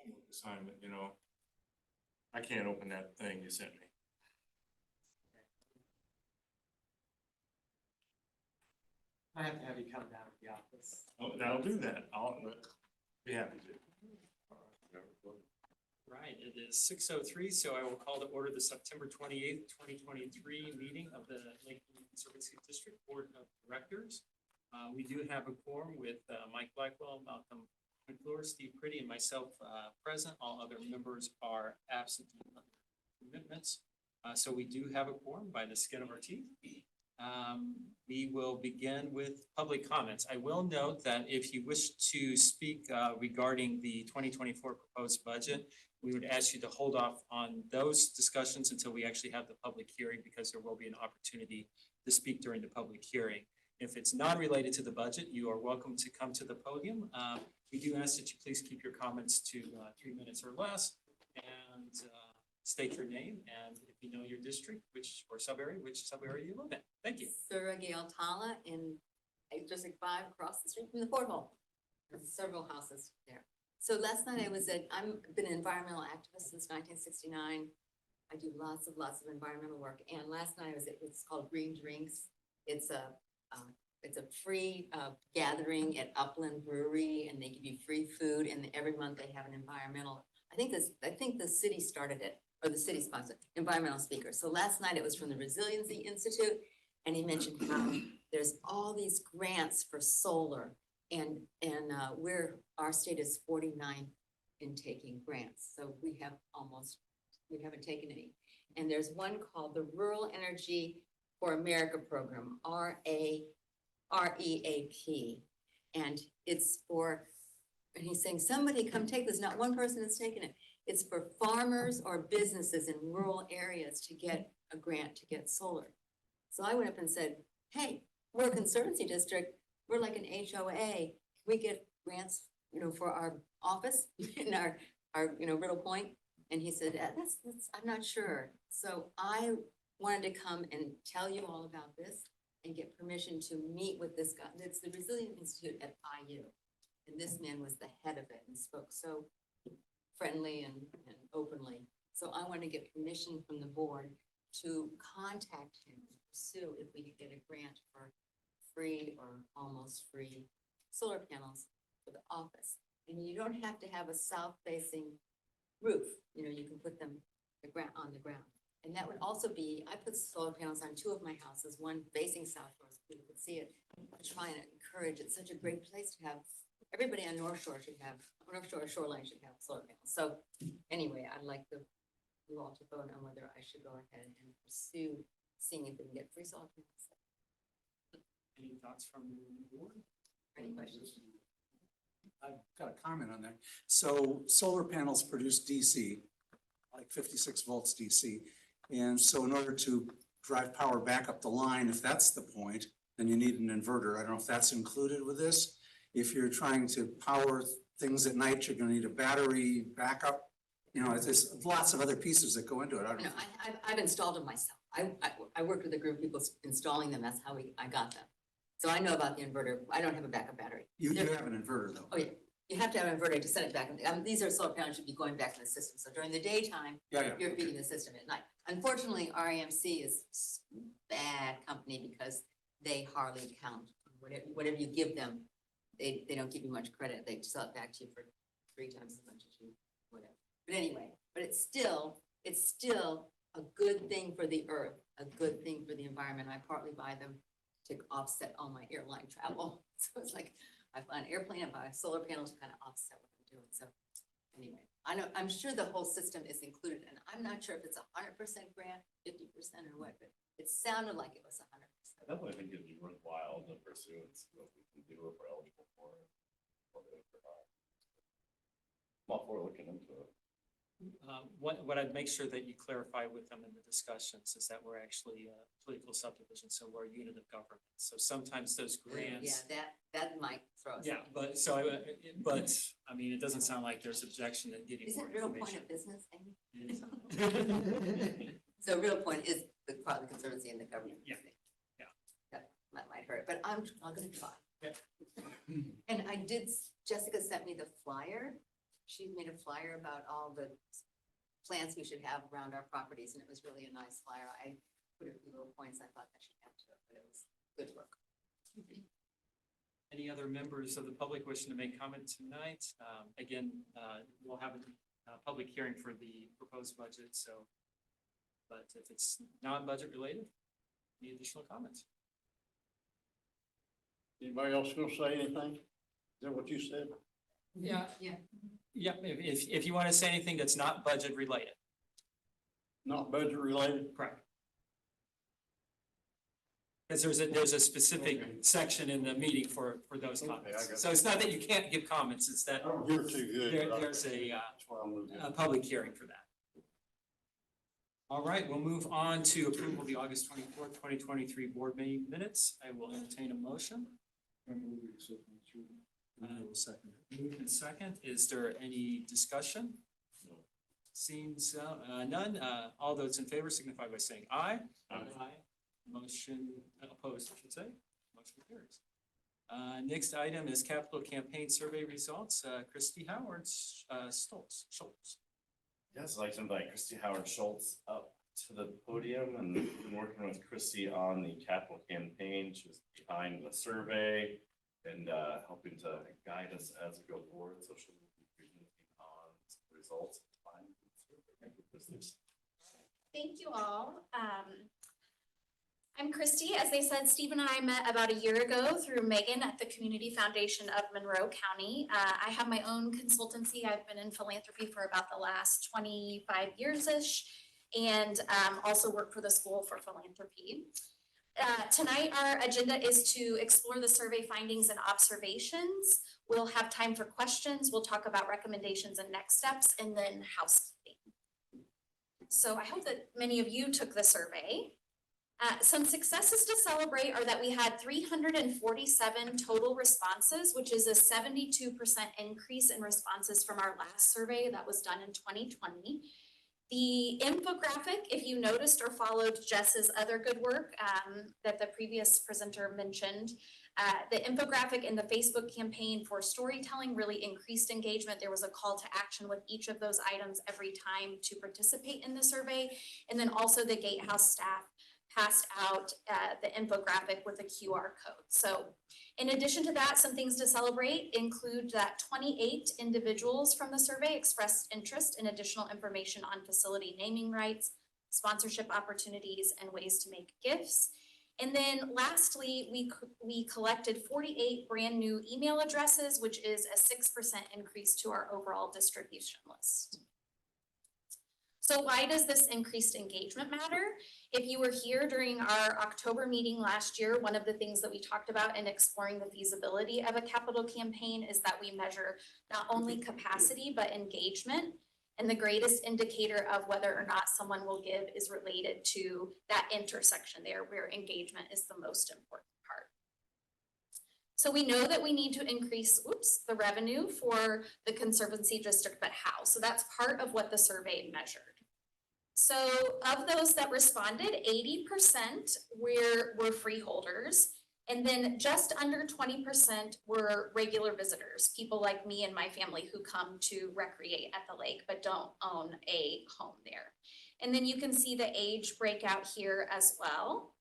homework assignment, you know. I can't open that thing you sent me. I have to have you come down to the office. Oh, that'll do that. I'll be happy to. Right, it is 6:03, so I will call to order the September 28th, 2023 meeting of the Lakeland Conservancy District Board of Directors. We do have a quorum with Mike Blackwell, Malcolm McClure, Steve Pretty, and myself present. All other members are absent due to commitments. So we do have a quorum by the skin of our teeth. We will begin with public comments. I will note that if you wish to speak regarding the 2024 proposed budget, we would ask you to hold off on those discussions until we actually have the public hearing, because there will be an opportunity to speak during the public hearing. If it's not related to the budget, you are welcome to come to the podium. We do ask that you please keep your comments to 3 minutes or less, and state your name, and if you know your district, which sub-area you live in. Thank you. Sarah Gail Tala in District 5 across the street from the Fort Hall. There's several houses there. So last night I've been an environmental activist since 1969. I do lots of environmental work. And last night it's called Green Drinks. It's a free gathering at Upland Brewery, and they give you free food, and every month they have an environmental, I think the city started it, or the city sponsored environmental speaker. So last night it was from the Resiliency Institute, and he mentioned how there's all these grants for solar, and our state is 49 in taking grants. So we haven't taken any. And there's one called the Rural Energy for America Program, REAP. And it's for, and he's saying, somebody come take this. Not one person has taken it. It's for farmers or businesses in rural areas to get a grant to get solar. So I went up and said, hey, we're a conservancy district. We're like an HOA. Can we get grants, for our office in our Riddle Point? And he said, that's, I'm not sure. So I wanted to come and tell you all about this and get permission to meet with this guy. It's the Resilience Institute at IU. And this man was the head of it and spoke so friendly and openly. So I want to get permission from the board to contact him and pursue if we could get a grant for free or almost free solar panels for the office. And you don't have to have a south-facing roof. You can put them on the ground. And that would also be, I put solar panels on 2 of my houses, one facing south so people could see it. I'm trying to encourage, it's such a great place to have, everybody on North Shore shoreline should have solar panels. So anyway, I'd like you all to vote on whether I should go ahead and pursue seeing if we can get free solar panels. Any thoughts from the board? Any questions? I've got a comment on that. So solar panels produce DC, like 56 volts DC. And so in order to drive power back up the line, if that's the point, then you need an inverter. I don't know if that's included with this. If you're trying to power things at night, you're going to need a battery backup. There's lots of other pieces that go into it. I've installed them myself. I worked with a group of people installing them. That's how I got them. So I know about the inverter. I don't have a backup battery. You have an inverter though. Oh yeah, you have to have an inverter to send it back. These are solar panels should be going back in the system. So during the daytime, you're feeding the system at night. Unfortunately, REMC is bad company because they hardly count. Whatever you give them, they don't give you much credit. They sell it back to you for 3 times as much as you, whatever. But anyway, it's still a good thing for the earth, a good thing for the environment. I partly buy them to offset all my airline travel. So it's like I fly an airplane and buy solar panels to kind of offset what I'm doing. So anyway, I'm sure the whole system is included, and I'm not sure if it's 100% grant, 50% or what, but it sounded like it was 100%. I definitely think it'd be worthwhile to pursue and see what we can do if we're eligible for it. I'm all for looking into it. What I'd make sure that you clarify with them in the discussions is that we're actually a political subdivision, so we're a unit of government. So sometimes those grants. Yeah, that might throw us. Yeah, but I mean, it doesn't sound like there's objection to getting Is more it real point information. of business, Amy? It is. So real point is the part of the conservancy and the government. Yeah. That might hurt, but I'm gonna try. Yeah. And Jessica sent me the flyer she made a flyer about all the plants we should have around our properties, and it was really a nice flyer. I put a few little points I thought that she'd add to it, but it was good work. Any other members of the public wishing to make comment tonight? Again, we'll have a public hearing for the proposed budget, so. But if it's non-budget related, any additional comments? Anybody else gonna say anything? Is that what you said? Yeah. Yeah. Yeah, if you want to say anything that's not budget related, Not budget related? correct. Because there's a specific Okay. section in the meeting for those Okay, I comments. got So it's not that you can't give comments, it's that I don't hear too good. but there's a That's why I'm looking. public hearing for that. All right, we'll move on to approval of the August 24th, 2023 board meeting minutes. I will entertain a motion. Second. Moved and second. Is there any discussion? No. Seems none. All those in favor signify by saying aye. Aye. Motion opposed, I should say. Motion carries. Next item is capital campaign survey results. Christy Howard, Schultz. Yes, I'd like to invite Christy Howard Schultz up to the podium, and we've been working with Christy on the capital campaign. She was behind the survey and helping to guide us as we go forward, so she'll be presenting on the results. Thank you, Christy. Thank you all. I'm Christy. As they said, Steve and I met about a year ago through Megan at the Community Foundation of Monroe County. I have my own consultancy. I've been in philanthropy for about the last 25 years-ish, and also work for the School for Philanthropy. Tonight, our agenda is to explore the survey findings and observations. We'll have time for questions. We'll talk about recommendations and next steps, and then housekeeping. So I hope that many of you took the survey. Some successes to celebrate are that we had 347 total responses, which is a 72% increase in responses from our last survey that was done in 2020. The infographic, if you noticed or followed Jess's other good work that the previous presenter mentioned, the infographic in the Facebook campaign for storytelling really increased engagement. There was a call to action with each of those items every time to participate in the survey. And then also the Gatehouse staff passed out the infographic with a QR code. So in addition to that, some things to celebrate include that 28 individuals from the survey expressed interest in additional information on facility naming rights, sponsorship opportunities, and ways to make gifts. And then lastly, we collected 48 brand new email addresses, which is a 6% increase to our overall distribution list. So why does this increased engagement matter? If you were here during our October meeting last year, one of the things that we talked about in exploring the feasibility of a capital campaign is that we measure not only capacity, but engagement. And the greatest indicator of whether or not someone will give is related to that intersection there where engagement is the most important part. So we know that we need to increase, the revenue for the Conservancy District, but how? So that's part of what the survey measured. So of those that responded, 80% were freeholders, and then just under 20% were regular visitors, people like me and my family who come to recreate at the lake but don't own a home there. And then you can see the age breakout here as well.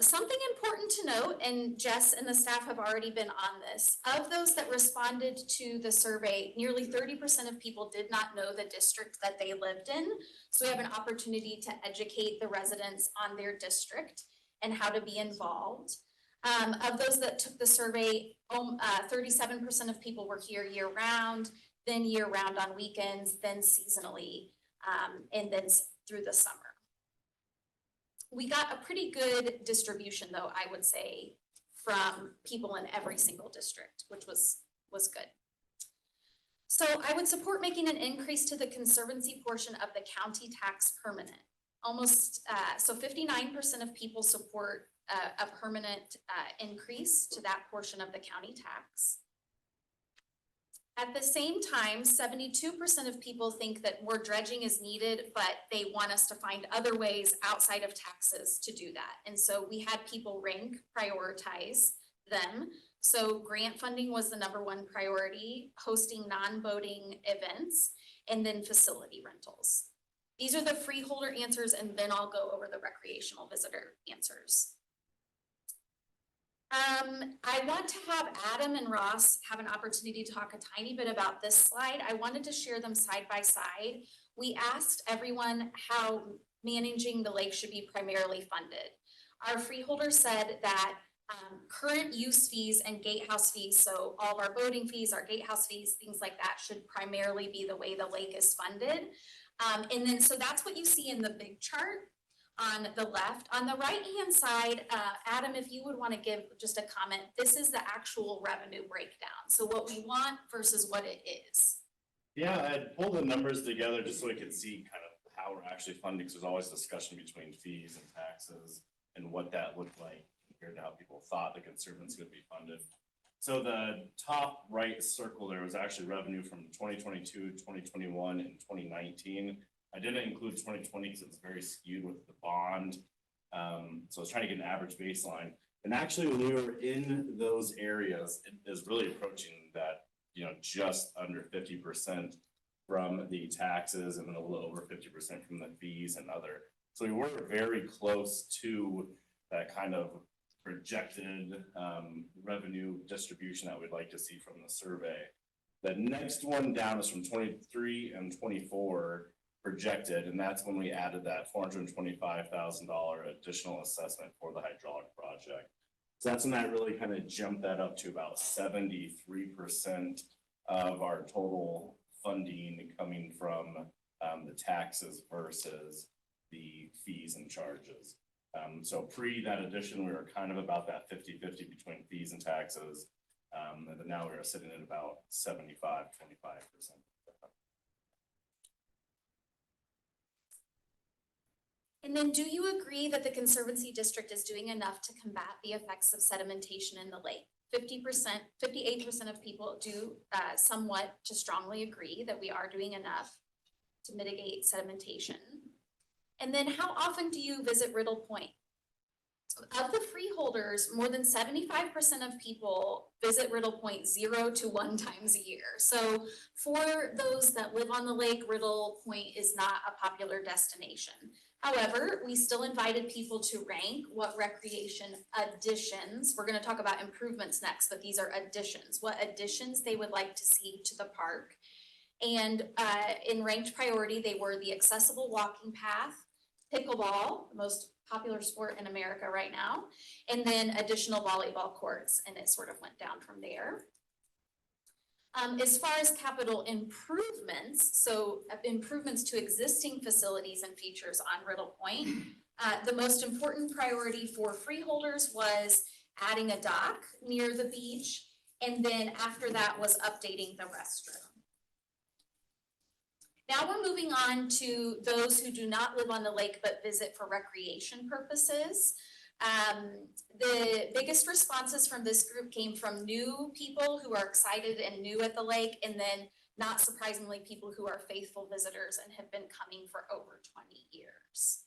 Something important to note, and Jess and the staff have already been on this, of those that responded to the survey, nearly 30% of people did not know the district that they lived in. So we have an opportunity to educate the residents on their district and how to be involved. Of those that took the survey, 37% of people were here year round, then year round on weekends, then seasonally, and then through the summer. We got a pretty good distribution though, I would say, from people in every single district, which was good. So I would support making an increase to the Conservancy portion of the county tax permanent. So 59% of people support a permanent increase to that portion of the county tax. At the same time, 72% of people think that more dredging is needed, but they want us to find other ways outside of taxes to do that. And so we had people rank, prioritize them. So grant funding was the #1 priority, hosting non-boating events, and then facility rentals. These are the freeholder answers, and then I'll go over the recreational visitor answers. I want to have Adam and Ross have an opportunity to talk a tiny bit about this slide. I wanted to share them side by side. We asked everyone how managing the lake should be primarily funded. Our freeholder said that current use fees and gatehouse fees, so all of our boating fees, our gatehouse fees, things like that should primarily be the way the lake is funded. And then, so that's what you see in the big chart on the left. On the right-hand side, Adam, if you would want to give just a comment, this is the actual revenue breakdown. So what we want versus what it is. Yeah, I had pulled the numbers together just so we could see kind of how we're actually funding, because there's always discussion between fees and taxes and what that looked like compared to how people thought the conservancy would be funded. So the top right circle there was actually revenue from 2022, 2021, and 2019. I didn't include 2020 because it's very skewed with the bond. So I was trying to get an average baseline. And actually, when we were in those areas, it is really approaching that, just under 50% from the taxes and then a little over 50% from the fees and other. So we were very close to that kind of projected revenue distribution that we'd like to see from the survey. The next one down is from 23 and 24 projected, and that's when we added that $425,000 additional assessment for the hydraulic project. So that's when that really kind of jumped that up to about 73% of our total funding coming from the taxes versus the fees and charges. So pre that addition, we were kind of about that 50-50 between fees and taxes. And then now we are sitting at about 75-25%. And then, do you agree that the Conservancy District is doing enough to combat the effects of sedimentation in the lake? 50%, 58% of people do somewhat to strongly agree that we are doing enough to mitigate sedimentation. And then, how often do you visit Riddle Point? Of the freeholders, more than 75% of people visit Riddle Point 0 to 1 times a year. So for those that live on the lake, Riddle Point is not a popular destination. However, we still invited people to rank what recreation additions, we're going to talk about improvements next, but these are additions, what additions they would like to see to the park. And in ranked priority, they were the accessible walking path, pickleball, the most popular sport in America right now, and then additional volleyball courts, and it sort of went down from there. As far as capital improvements, so improvements to existing facilities and features on Riddle Point, the most important priority for freeholders was adding a dock near the beach, and then after that was updating the restroom. Now we're moving on to those who do not live on the lake but visit for recreation purposes. The biggest responses from this group came from new people who are excited and new at the lake, and then not surprisingly, people who are faithful visitors and have been coming for over 20 years.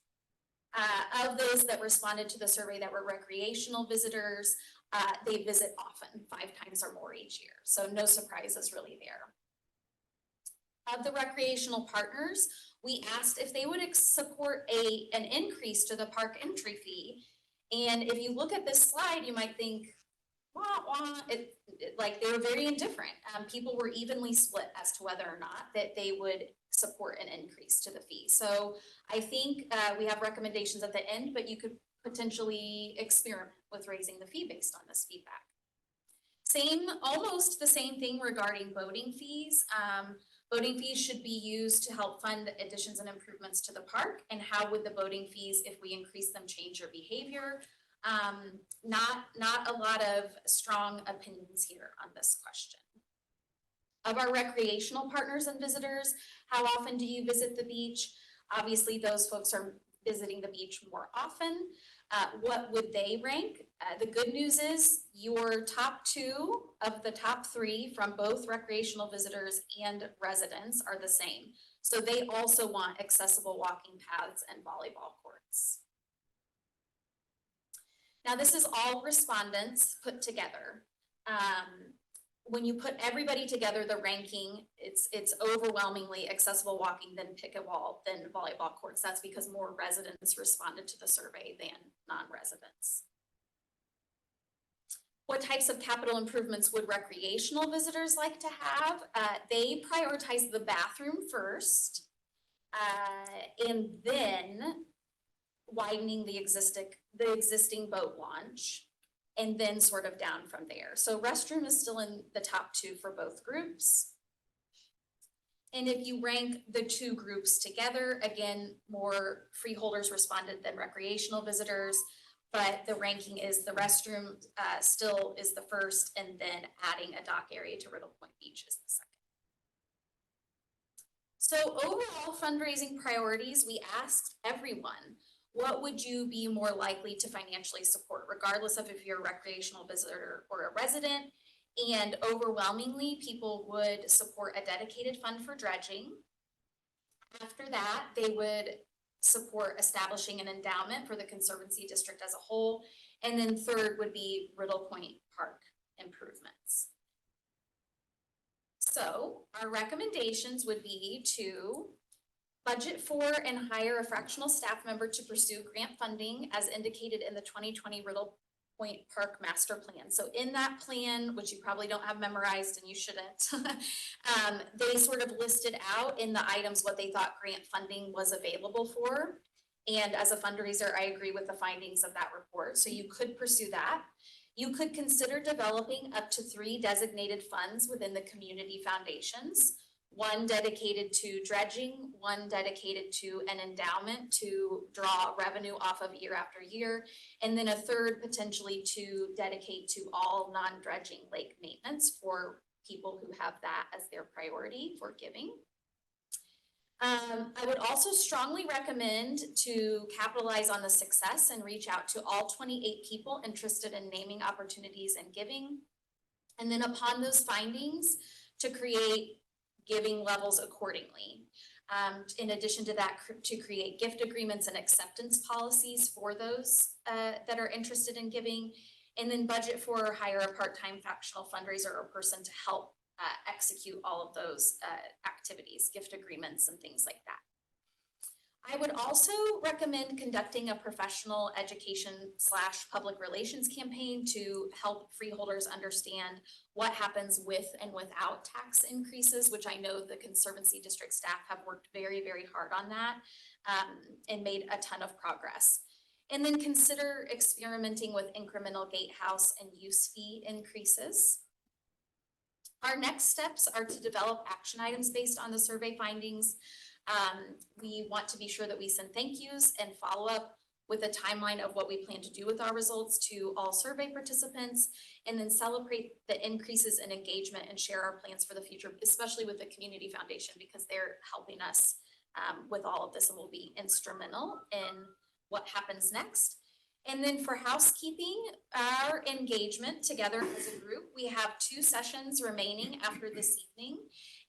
Of those that responded to the survey that were recreational visitors, they visit often, 5 times or more each year. So no surprises really there. Of the recreational partners, we asked if they would support an increase to the park entry fee. And if you look at this slide, you might think, like they were very indifferent. People were evenly split as to whether or not that they would support an increase to the fee. So I think we have recommendations at the end, but you could potentially experiment with raising the fee based on this feedback. Almost the same thing regarding boating fees. Boating fees should be used to help fund additions and improvements to the park. And how would the boating fees, if we increase them, change your behavior? Not a lot of strong opinions here on this question. Of our recreational partners and visitors, how often do you visit the beach? Obviously, those folks are visiting the beach more often. What would they rank? The good news is your top 2 of the top 3 from both recreational visitors and residents are the same. So they also want accessible walking paths and volleyball courts. Now this is all respondents put together. when you put everybody together, the ranking, it's overwhelmingly accessible walking, then pickleball, then volleyball courts. That's because more residents responded to the survey than non-residents. What types of capital improvements would recreational visitors like to have? They prioritize the bathroom first, and then widening the existing boat launch, and then sort of down from there. So restroom is still in the top 2 for both groups. And if you rank the 2 groups together, again, more freeholders responded than recreational visitors, but the ranking is the restroom still is the first, and then adding a dock area to Riddle Point Beach is the second. So overall fundraising priorities, we asked everyone, what would you be more likely to financially support, regardless of if you're a recreational visitor or a resident? And overwhelmingly, people would support a dedicated fund for dredging. After that, they would support establishing an endowment for the Conservancy District as a whole. And then third would be Riddle Point Park improvements. So our recommendations would be to budget for and hire a fractional staff member to pursue grant funding as indicated in the 2020 Riddle Point Park Master Plan. So in that plan, which you probably don't have memorized and you shouldn't, they sort of listed out in the items what they thought grant funding was available for. And as a fundraiser, I agree with the findings of that report. So you could pursue that. You could consider developing up to 3 designated funds within the community foundations. 1 dedicated to dredging, 1 dedicated to an endowment to draw revenue off of year after year, and then a 3rd potentially to dedicate to all non-dredging lake maintenance for people who have that as their priority for giving. I would also strongly recommend to capitalize on the success and reach out to all 28 people interested in naming opportunities and giving. And then upon those findings, to create giving levels accordingly. In addition to that, to create gift agreements and acceptance policies for those that are interested in giving, and then budget for or hire a part-time fractional fundraiser or person to help execute all of those activities, gift agreements and things like that. I would also recommend conducting a professional education / public relations campaign to help freeholders understand what happens with and without tax increases, which I know the Conservancy District staff have worked very, very hard on that and made a ton of progress. And then consider experimenting with incremental gatehouse and use fee increases. Our next steps are to develop action items based on the survey findings. We want to be sure that we send thank yous and follow up with a timeline of what we plan to do with our results to all survey participants, and then celebrate the increases in engagement and share our plans for the future, especially with the Community Foundation, because they're helping us with all of this and will be instrumental in what happens next. And then for housekeeping, our engagement together as a group, we have 2 sessions remaining after this evening.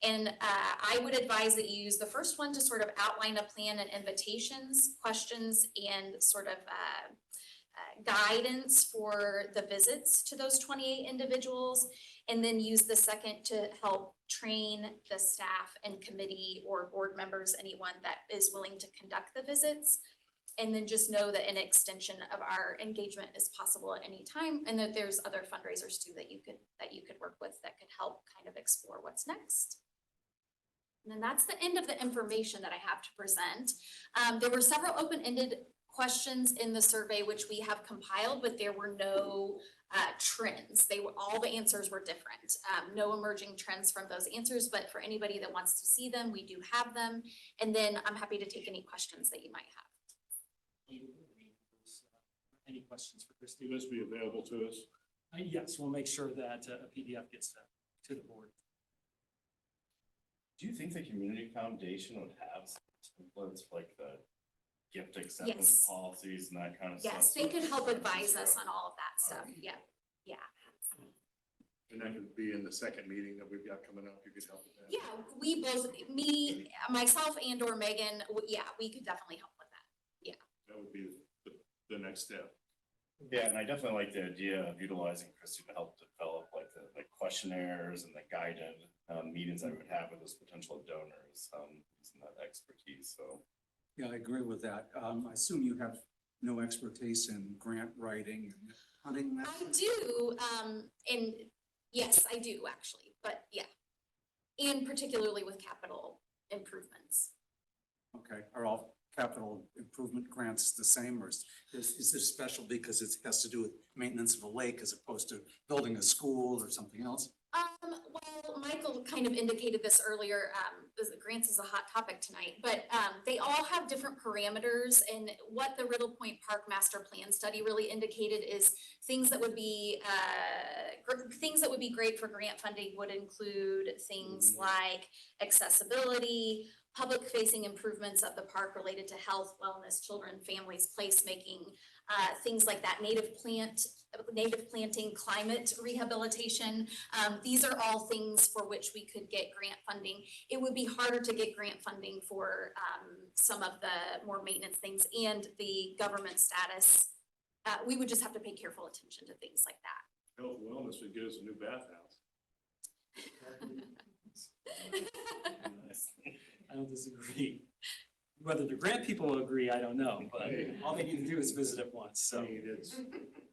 And I would advise that you use the first one to sort of outline a plan and invitations, questions, and sort of guidance for the visits to those 28 individuals. And then use the second to help train the staff and committee or board members, anyone that is willing to conduct the visits. And then just know that an extension of our engagement is possible at any time, and that there's other fundraisers too that you could work with that could help kind of explore what's next. And then that's the end of the information that I have to present. There were several open-ended questions in the survey which we have compiled, but there were no trends. All the answers were different. No emerging trends from those answers, but for anybody that wants to see them, we do have them. And then I'm happy to take any questions that you might have. Any questions for Christy? Will this be available to us? Yes, we'll make sure that a PDF gets to the board. Do you think the Community Foundation would have some templates like the gift acceptance Yes. policies and that kind of stuff? Yes, they could help advise us on all of that stuff. Yeah. And that could be in the second meeting that we've got coming up. You could help with that. Yeah, we both, myself and or Megan, we could definitely help with that. That would be the next step. Yeah, and I definitely like the idea of utilizing Christy to help develop like like questionnaires and the guided meetings I would have with those potential donors, using that expertise, so. Yeah, I agree with that. I assume you have no expertise in grant writing and hunting I methods? do, and yes, I do actually, but yeah. And particularly with capital improvements. Okay, are all capital improvement grants the same, or is this special because it has to do with maintenance of a lake as opposed to building a school or something else? Well, Michael kind of indicated this earlier, the grants is a hot topic tonight, but, they all have different parameters, and what the Riddle Point Park Master Plan Study really indicated is things that would be, things that would be great for grant funding would include things like accessibility, public-facing improvements of the park related to health, wellness, children, families, placemaking, things like that, native planting, climate rehabilitation. These are all things for which we could get grant funding. It would be harder to get grant funding for some of the more maintenance things and the government status. We would just have to pay careful attention to things like that. Health and wellness would get us a new bathhouse. I don't disagree. Whether the grant people will agree, I don't know, but all they need to do is visit it once, I so. mean, it's,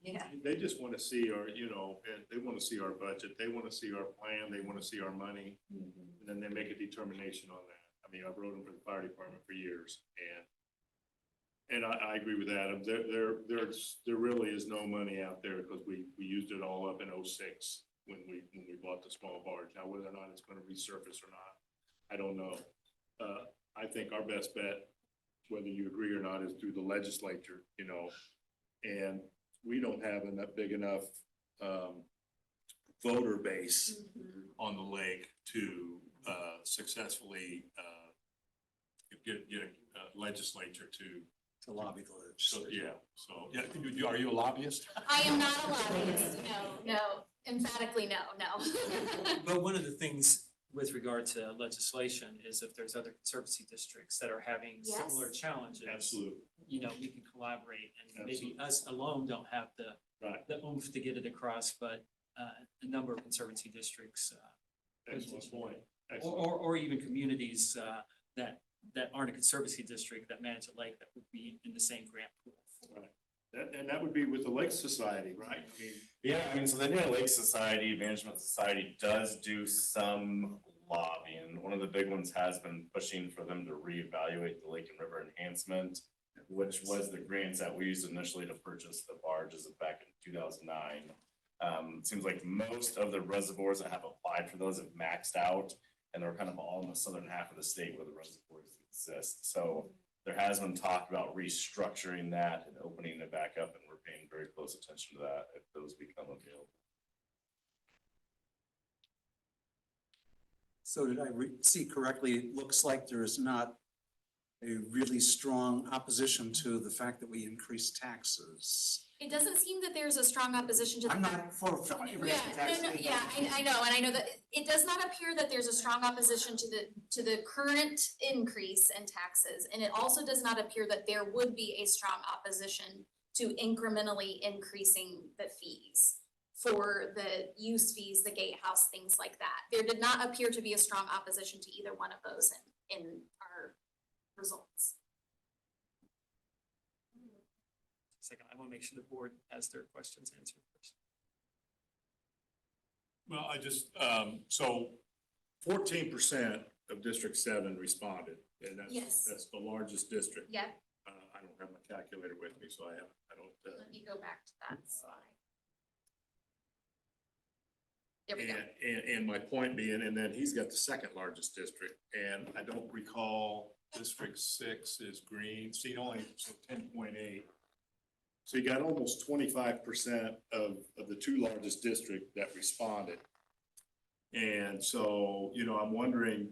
Yeah. they just want to see our, and they want to see our budget, they want to see our plan, they want to see our money, and then they make a determination on that. I mean, I've wrote them for the fire department for years, and I agree with Adam, there really is no money out there because we used it all up in '06 when we bought the small barge. Now, whether or not it's going to resurface or not, I don't know. I think our best bet, whether you agree or not, is through the legislature, and we don't have enough big enough voter base on the lake to successfully get a legislature To lobby the so, legislature. yeah, are you a lobbyist? I am not a lobbyist, no, emphatically no. But one of the things with regard to legislation is if there's other conservancy districts that are having similar Yes. challenges. Absolutely. We can collaborate, and maybe Absolutely. us alone don't have Right. the oomph to get it across, but a number of conservancy districts, Excellent point. or, Excellent. or even communities that aren't a conservancy district that manage a lake that would be in the same grant pool. That would be with the Lake Society, right? I mean, Yeah, I mean, so the Indiana Lake Society, Management Society does do some lobbying. One of the big ones has been pushing for them to reevaluate the lake and river enhancement, which was the grants that we used initially to purchase the barges back in 2009. It seems like most of the reservoirs that have applied for those have maxed out, and they're kind of all in the southern half of the state where the reservoirs exist. So there has been talk about restructuring that and opening it back up, and we're paying very close attention to that if those become available. So did I see correctly? It looks like there is not a really strong opposition to the fact that we increase taxes. It doesn't seem that there's a strong opposition to the I'm fact. not for Yeah, raising taxes. yeah, I know, and I know that it does not appear that there's a strong opposition to the current increase in taxes. And it also does not appear that there would be a strong opposition to incrementally increasing the fees for the use fees, the gatehouse, things like that. There did not appear to be a strong opposition to either one of those in our results. Second, I want to make sure the board has their questions answered first. well, I just, so 14% of District 7 responded, and Yes. that's the largest district. Yeah, I don't have my calculator with me, so I don't. let me go back to that slide. There we go. And my point being, and then he's got the second largest district, and I don't recall District 6 is green, see, only, so 10.8. So you got almost 25% of the two largest district that responded. And so, I'm wondering,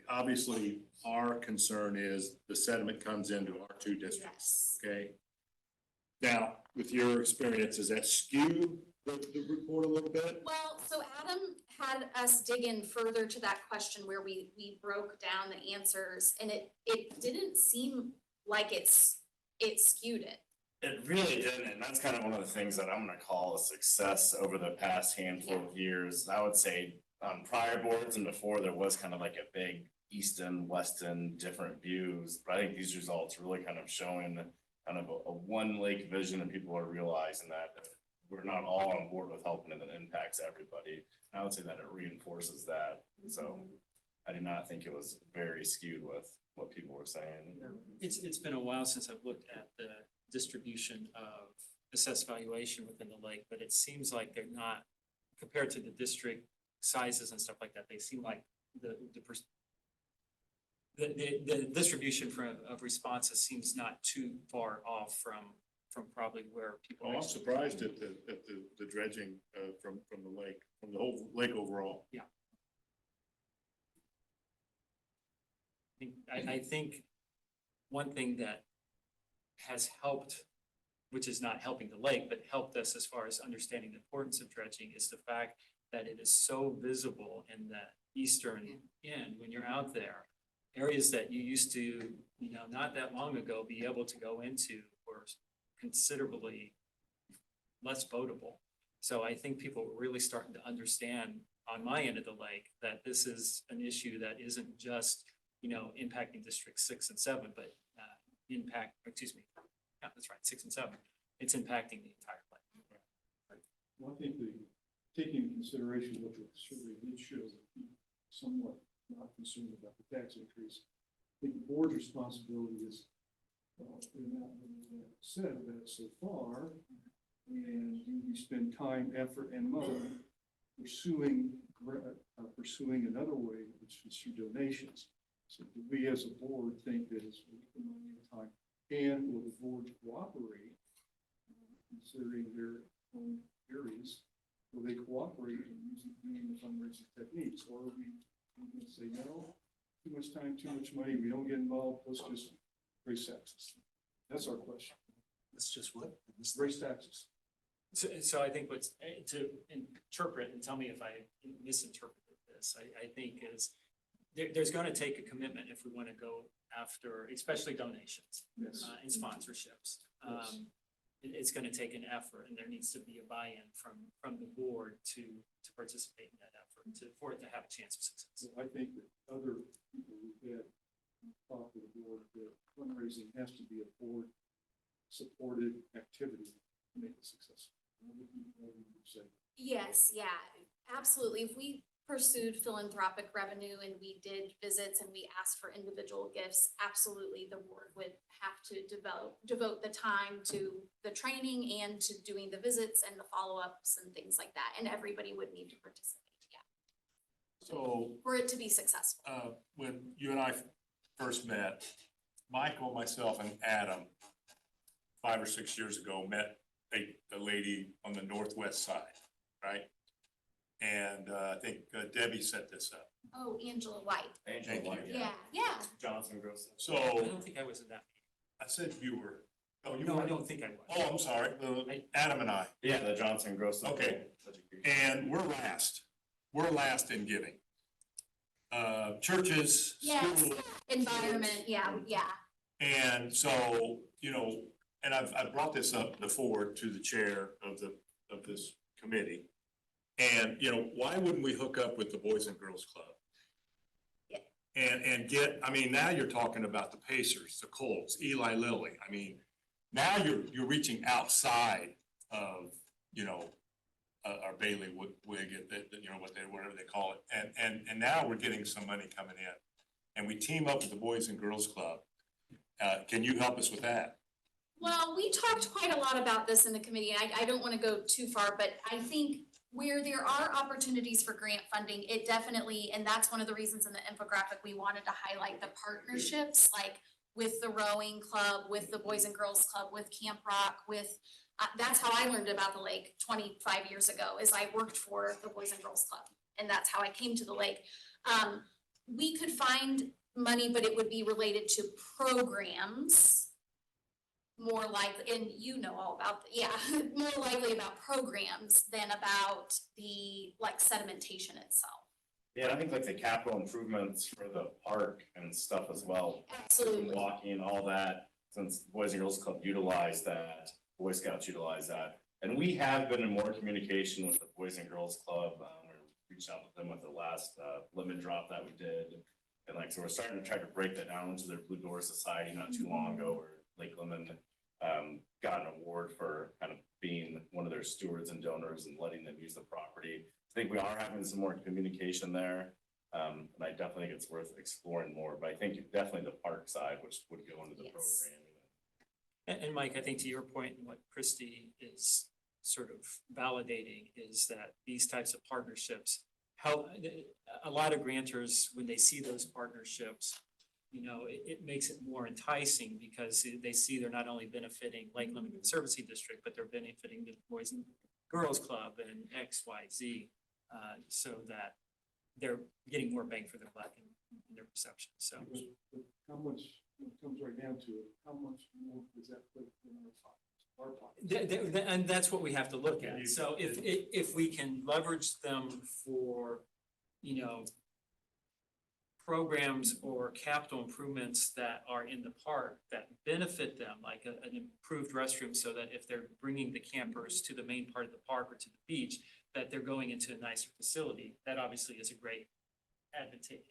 obviously, our concern is the sediment comes into our two districts, Yes. okay? Now, with your experience, does that skew the report a little bit? Well, so Adam had us dig in further to that question where we broke down the answers, and it didn't seem like it skewed it. It really didn't, and that's kind of one of the things that I'm gonna call a success over the past handful of years. I would say on prior boards and before, there was kind of like a big Easton, Weston, different views. But I think these results really kind of showing kind of a one lake vision, and people are realizing that we're not all on board with helping and it impacts everybody. And I would say that it reinforces that. So I do not think it was very skewed with what people were saying. It's been a while since I've looked at the distribution of assessed valuation within the lake, but it seems like they're not, compared to the district sizes and stuff like that, they seem like the distribution of responses seems not too far off from probably where people. Oh, I'm surprised at the dredging, from the lake, from the whole lake overall. I think one thing that has helped, which is not helping the lake, but helped us as far as understanding the importance of dredging, is the fact that it is so visible in the eastern end when you're out there. Areas that you used to, not that long ago, be able to go into were considerably less boatable. So I think people are really starting to understand on my end of the lake that this is an issue that isn't just, impacting District 6 and 7, but yeah, that's right, 6 and 7. It's impacting the entire lake. Well, I think taking into consideration what the survey did show, that people somewhat not concerned about the tax increase. I think the board's responsibility is, they're not said about it so far, and we spend time, effort, and money pursuing another way, which is through donations. So do we as a board think that it's worth the money and time, and will the board cooperate, considering their own areas? Will they cooperate in using the fundraising techniques, or are we going to say no, too much time, too much money, we don't get involved, let's just raise taxes? That's our question. It's just what? Raise taxes. So I think what's, to interpret, and tell me if I misinterpreted this, I think is there's going to take a commitment if we want to go after, especially donations Yes. and sponsorships. Yes. It's going to take an effort, and there needs to be a buy-in from the board to participate in that effort, for it to have a chance of success. So I think that other people who had talked to the board, that fundraising has to be a board supported activity to make it successful. What would you say? Yes, yeah, absolutely. If we pursued philanthropic revenue and we did visits and we asked for individual gifts, absolutely the board would have to devote the time to the training and to doing the visits and the follow-ups and things like that. And everybody would need to participate, yeah, So, for it to be successful. when you and I first met, Michael, myself, and Adam, 5 or 6 years ago, met a lady on the northwest side, right? And I think Debbie set this up. Oh, Angela White. Angela White, Yeah, yeah. Johnson Gross. I So don't think I was in that I said you were. Oh, you meeting. No, were. I don't think I was. Oh, I'm sorry. Adam and I. Yeah, the Johnson Gross. Okay. And we're last. We're last in giving. Churches, Yes. schools. Environment, yeah. And so, and I've brought this up before to the chair of this committee. And, why wouldn't we hook up with the Boys and Girls Club? Yeah. And get, now you're talking about the Pacers, the Colts, Eli Lilly. Now you're reaching outside of, our bailiwick, whatever they call it. And now we're getting some money coming in. And we team up with the Boys and Girls Club. Can you help us with that? Well, we talked quite a lot about this in the committee, and I don't want to go too far, but I think where there are opportunities for grant funding, it definitely, and that's one of the reasons in the infographic, we wanted to highlight the partnerships, like with the rowing club, with the Boys and Girls Club, with Camp Rock, with, that's how I learned about the lake 25 years ago, is I worked for the Boys and Girls Club, and that's how I came to the lake. We could find money, but it would be related to programs, more likely, and all about, more likely about programs than about the sedimentation itself. Yeah, I think the capital improvements for the park and stuff as well. Absolutely. Walking, all that, since Boys and Girls Club utilized that, Boy Scouts utilize that. And we have been in more communication with the Boys and Girls Club. We reached out with them with the last lemon drop that we did. And like, so we're starting to try to break that down into their Blue Door Society not too long ago, where Lake Lemon got an award for kind of being one of their stewards and donors and letting them use the property. I think we are having some more communication there. And I definitely think it's worth exploring more, but I think definitely the park side, which would go into the Yes. program. And Mike, I think to your point, and what Christie is sort of validating is that these types of partnerships help, a lot of grantors, when they see those partnerships, you know, it makes it more enticing because they see they're not only benefiting Lake Lemon Conservancy District, but they're benefiting the Boys and Girls Club and X, Y, Z, so that they're getting more bang for their buck in their perception, so. But how much, when it comes right down to it, how much more does that put in our pockets? And that's what we have to look at. So if we can leverage them for, you know, programs or capital improvements that are in the park that benefit them, like an improved restroom, so that if they're bringing the campers to the main part of the park or to the beach, that they're going into a nicer facility, that obviously is a great advantage.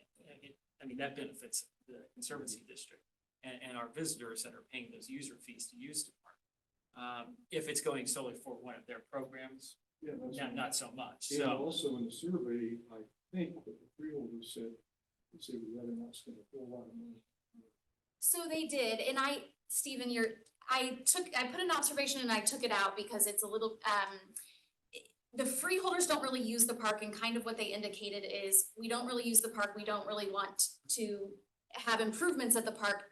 I mean, that benefits the Conservancy District and our visitors that are paying those user fees to use the park. If it's going solely for one of their programs, Yeah, that's. not so much, And so. also in the survey, I think that the freeholders said, they would rather not spend a whole lot of money. So they did, and Stephen, I put an observation and I took it out because it's a little, the freeholders don't really use the park, and kind of what they indicated is, we don't really use the park, we don't really want to have improvements at the park.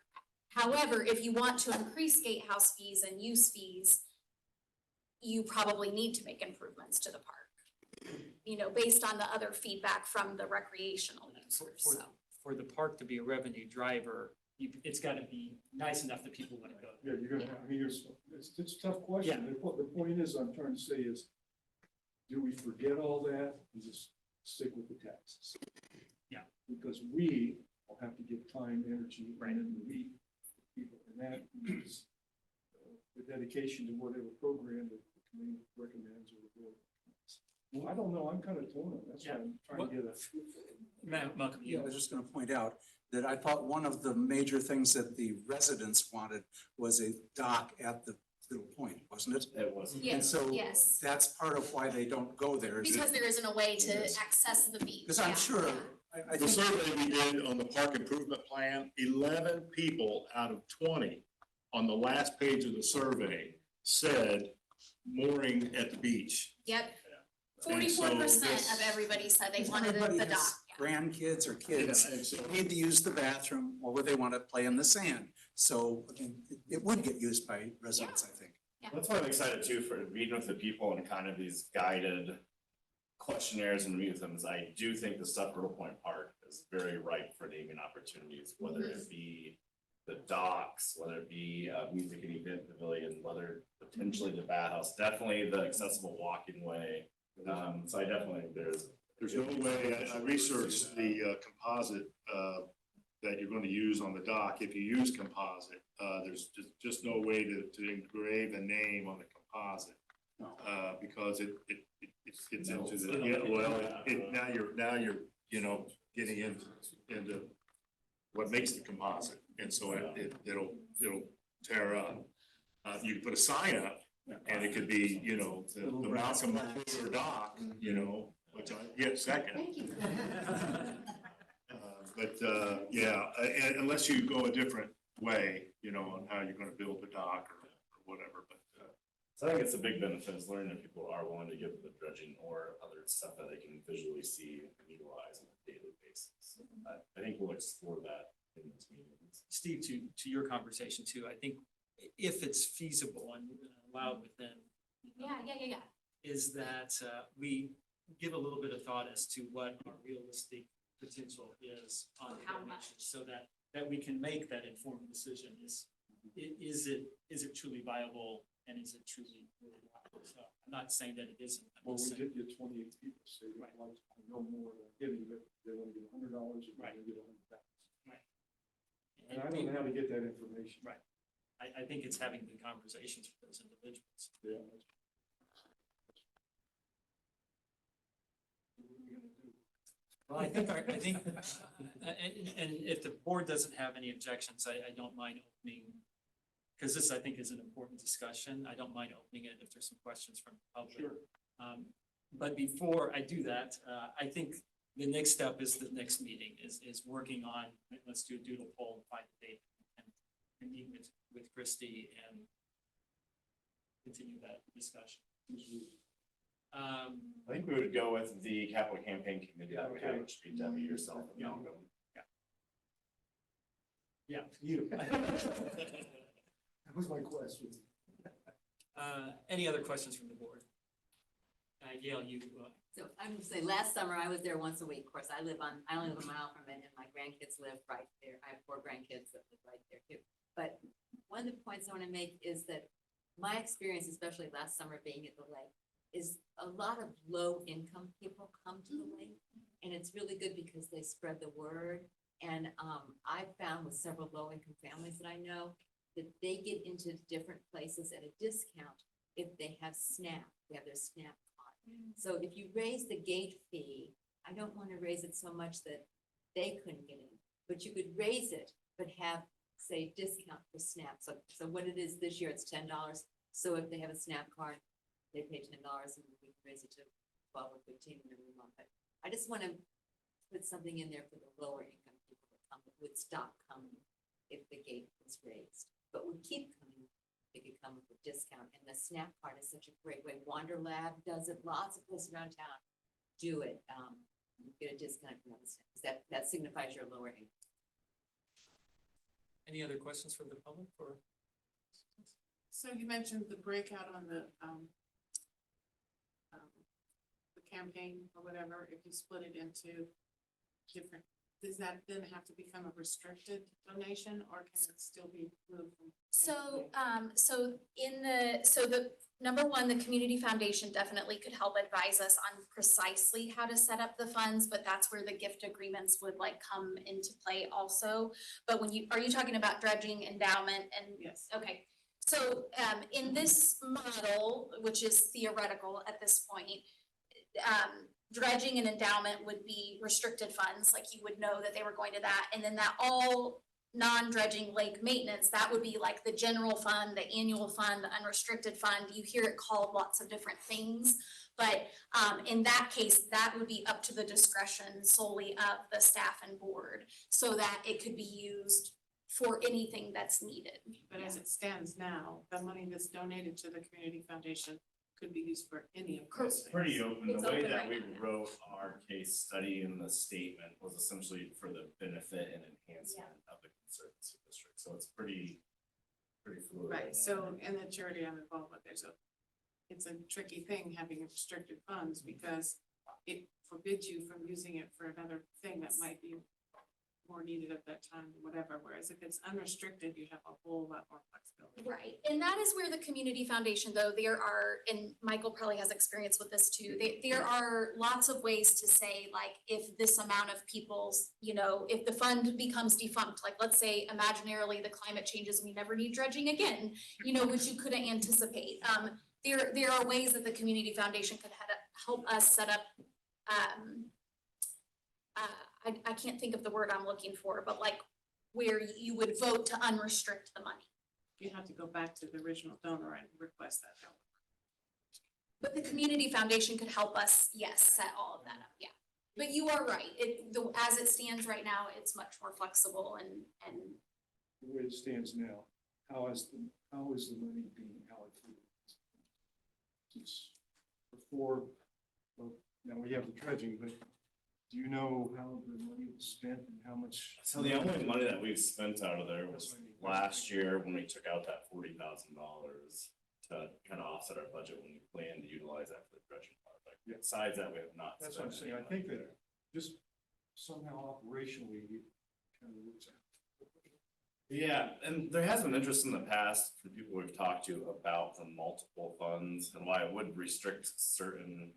However, if you want to increase gatehouse fees and use fees, you probably need to make improvements to the park. You know, based on the other feedback from the recreational users, so. For the park to be a revenue driver, it's gotta be nice enough that people wanna go. Yeah, you're gonna, I mean, it's a tough question. The point is, I'm trying to say is, do we forget all that and just stick with the taxes? Yeah. Because we will have to give time, energy, Right. and we people, and that is the dedication to whatever program that the community recommends or the board recommends. Well, I don't know, I'm kind of torn on that. That's why I'm trying to get a. Malcolm, Yeah, I was just gonna point out that I thought one of the major things that the residents wanted was a dock at the Little Point, wasn't it? It was. And Yes, so yes. that's part of why they don't go there. is Because that- there isn't a way to Yes. access the beach. Because I'm Yeah, sure, yeah. I The think, survey we did on the park improvement plan, 11 people out of 20 on the last page of the survey said mooring at the beach. Yep, And so 44% this- of everybody said they because wanted everybody the has dock. Yeah. grandkids or kids, Yeah, and so- they need to use the bathroom, or would they want to play in the sand? So, I mean, it would get used by residents, I think. That's why I'm excited too, for meeting with the people and kind of these guided questionnaires and meet with them, is I do think the stuff at Little Point Park is very ripe for naming opportunities, whether it be the docks, whether it be a music and event pavilion, whether potentially the bathhouse, definitely the accessible walking way. So I definitely, There's no way, I researched the composite that you're going to use on the dock. If you use composite, there's just no way to engrave a name on the composite. No. Because it's into Melts. the, yeah, well, now you're, you know, getting into what makes the composite. And so it'll tear up. You can put a sign up and it could be, you know, the Malcolm McClure dock, you know, which I get second. Thank you. But yeah, unless you go a different way, you know, on how you're gonna build the dock or whatever, but. so I think it's a big benefit is learning that people are willing to give the dredging or other stuff that they can visually see and utilize on a daily basis. I think we'll explore that in this meeting. Steve, to your conversation too, I think if it's feasible and allowed within. Yeah. Is that we give a little bit of thought as to what our realistic potential is on How donations, so that we can make that informed decision. Is it truly viable, and is it truly really viable? So I'm not saying that it isn't. I'm Well, just we saying- did get 28 people say they'd like to know more than giving, but they want to get $100 or they want to get $100,000. Right. And I don't know how to get that information. Right. I think it's having good conversations with those individuals. Yeah. What are we gonna do? Well, and if the board doesn't have any objections, I don't mind opening, because this, I think, is an important discussion. I don't mind opening it if there's some questions from the public. Sure. But before I do that, I think the next step is the next meeting is working on, let's do a doodle poll and find a date and meet with Christie and continue that discussion. I think we would go with the capital campaign committee that we have, which would be Debbie, yourself, and Malcolm. Yeah. You. That was my question. Any other questions from the board? Gail, you, So I'm gonna say, last summer I was there once a week. Of course, I only live a mile from it and my grandkids live right there. I have 4 grandkids that live right there too. But one of the points I wanna make is that my experience, especially last summer being at the lake, is a lot of low-income people come to the lake. And it's really good because they spread the word. And I found with several low-income families that I know that they get into different places at a discount if they have SNAP, they have their SNAP card. So if you raise the gate fee, I don't want to raise it so much that they couldn't get in, but you could raise it, but have, say, discount for SNAP. So what it is this year, it's $10. So if they have a SNAP card, they pay $10 and we can raise it to 12 or 15 every month. But I just want to put something in there for the lower income people that come, that would stop coming if the gate was raised, but would keep coming. They could come with a discount, and the SNAP card is such a great way. Wander Lab does it, lots of places around town do it. You get a discount from the SNAP. That signifies your lower income. any other questions from the public or? So you mentioned the breakout on the campaign or whatever, if you split it into different, does that then have to become a restricted donation or can it still be moved from? So, so the number one, the community foundation definitely could help advise us on precisely how to set up the funds, but that's where the gift agreements would like come into play also. But are you talking about dredging, endowment, and? Yes. Okay, so, in this model, which is theoretical at this point, dredging and endowment would be restricted funds, like you would know that they were going to that, and then that all non-dredging lake maintenance, that would be like the general fund, the annual fund, the unrestricted fund. You hear it called lots of different things, but in that case, that would be up to the discretion solely of the staff and board, so that it could be used for anything that's needed. But as it stands now, the money that's donated to the community foundation could be used for any of those It's things. pretty open. It's The way open that right we now. wrote our case study in the statement was essentially for the benefit and enhancement of the conservancy district. So it's pretty fluid. Right, so in the charity I'm involved with, it's a tricky thing having restricted funds because it forbids you from using it for another thing that might be more needed at that time, whatever, whereas if it's unrestricted, you have a whole lot more flexibility. Right, and that is where the community foundation, though, there are, and Michael probably has experience with this too, there are lots of ways to say, like, if this amount of people's, if the fund becomes defunct, like, let's say imaginarily the climate changes, and we never need dredging again, which you couldn't anticipate. There are ways that the community foundation could help us set up, I can't think of the word I'm looking for, but like where you would vote to unrestrict the money. You have to go back to the original donor and request that help. But the community foundation could help us, yes, set all of that up, yeah. But you are right, as it stands right now, it's much more flexible and The way it stands now, how is the money being allocated? It's before, well, now we have the dredging, but do you know how the money was spent and how much? So the only money that we've spent out of there was last year when we took out that $40,000 to kind of offset our budget when we planned to utilize that for the dredging project. Yeah. Besides that, we have not. That's what I'm spent saying. I any think money that just somehow operationally, it kind of works out. Yeah, and there has been interest in the past from people we've talked to about the multiple funds and why it would restrict certain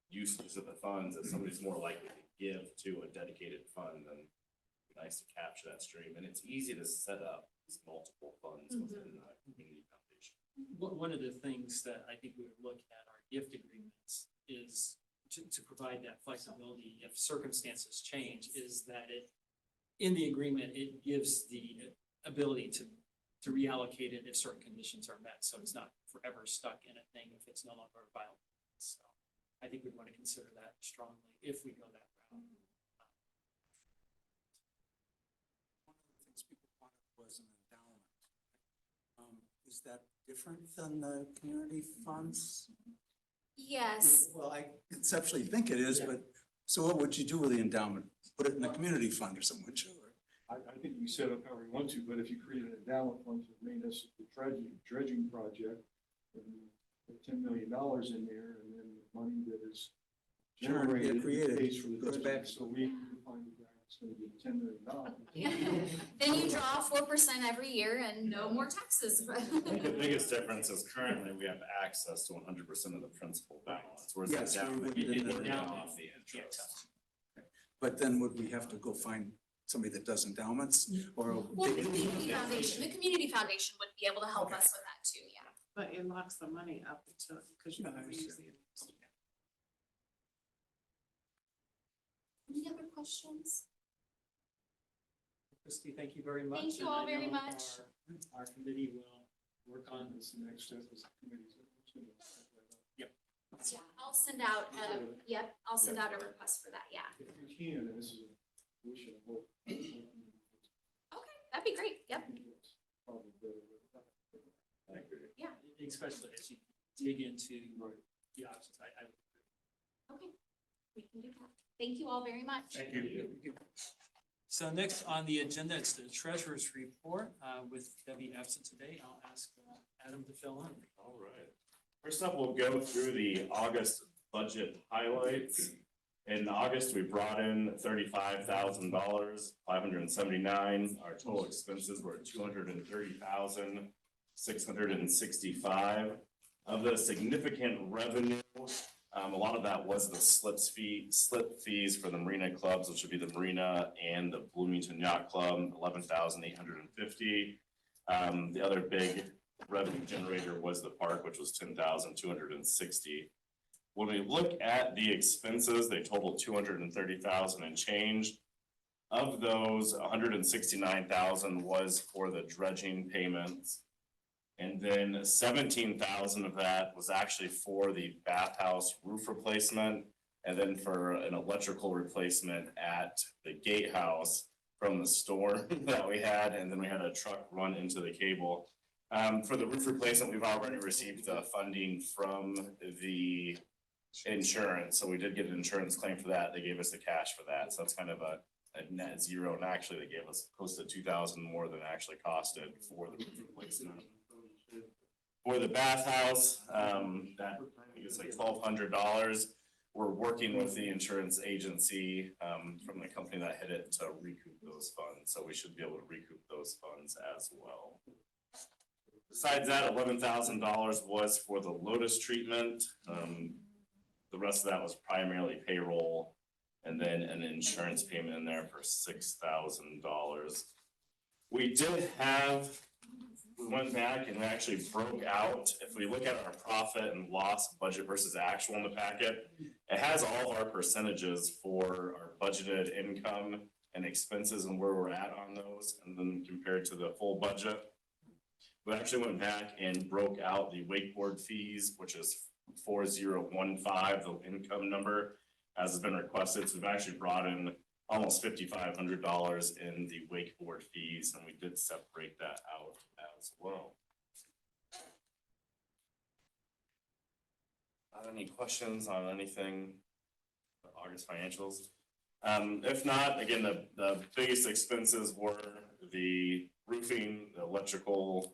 uses of the funds if somebody's more likely to give to a dedicated fund, then it'd be nice to capture that stream. And it's easy to set up. There's multiple funds within the community foundation. One of the things that I think we would look at our gift agreements is to provide that flexibility if circumstances change, is that in the agreement, it gives the ability to reallocate it if certain conditions are met, so it's not forever stuck in a thing if it's no longer viable. So I think we'd want to consider that strongly if we go that route. One of the things people wanted was an endowment. Is that different than the community funds? Yes, Well, I conceptually think it is, but, so what would you do with the endowment? Put it in the community fund or something, would you? I think we set up however we want to, but if you create an endowment fund for the maintenance of the dredging project, and put $10 million in there, and then the money that is generated pays for the goes dredging. back. So we find the guy that's gonna get $10 million. then you draw 4% every year and no more taxes. I think the biggest difference is currently we have access to 100% of the principal balance, whereas Yes, the we endowment, would- you the can endowment off the can't interest. But then would we have to go find somebody that does endowments or? Well, the community foundation would be able to help us with that too, yeah. But it locks the money up until, because you Yeah, I can understand. reuse the. Any other questions? Christie, thank you very much. Thank you and I all very know much. Our committee will work on That's the next step is the committee's. Yeah, I'll send out, I'll send out a request for that, yeah. If you can, and this is a, we should hope. Okay, that'd be great, yep, Probably better. I agree. yeah, especially as you dig into the options. okay. We can do that. Thank you all very much. Thank you. So next on the agenda, it's the treasurer's report, with Debbie absent today. I'll ask Adam to fill in. All right. First up, we'll go through the August budget highlights. In August, we brought in $35,000, 579. Our total expenses were $230,665. Of the significant revenue, a lot of that was the slip fees for the marina clubs, which would be the Marina and the Bloomington Yacht Club, 11,850. The other big revenue generator was the park, which was 10,260. When we look at the expenses, they total 230,000 and change. Of those, 169,000 was for the dredging payments. And then 17,000 of that was actually for the bathhouse roof replacement, and then for an electrical replacement at the gatehouse from the storm that we had, and then we had a truck run into the cable. For the roof replacement, we've already received the funding from the insurance, so we did get an insurance claim for that. They gave us the cash for that, so that's kind of a net zero, and actually they gave us close to 2,000 more than it actually costed for the roof replacement. For the bathhouse, that I think it's like $1,200. We're working with the insurance agency from the company that hit it to recoup those funds, so we should be able to recoup those funds as well. Besides that, $11,000 was for the Lotus treatment. The rest of that was primarily payroll, and then an insurance payment in there for $6,000. We went back and we actually broke out, if we look at our profit and loss budget versus actual in the packet, it has all of our percentages for our budgeted income and expenses and where we're at on those, and then compared to the full budget. We actually went back and broke out the wakeboard fees, which is 4015, the income number, as has been requested. So we've actually brought in almost $5,500 in the wakeboard fees, and we did separate that out as well. Any questions on anything, August financials? If not, again, the biggest expenses were the roofing, the electrical,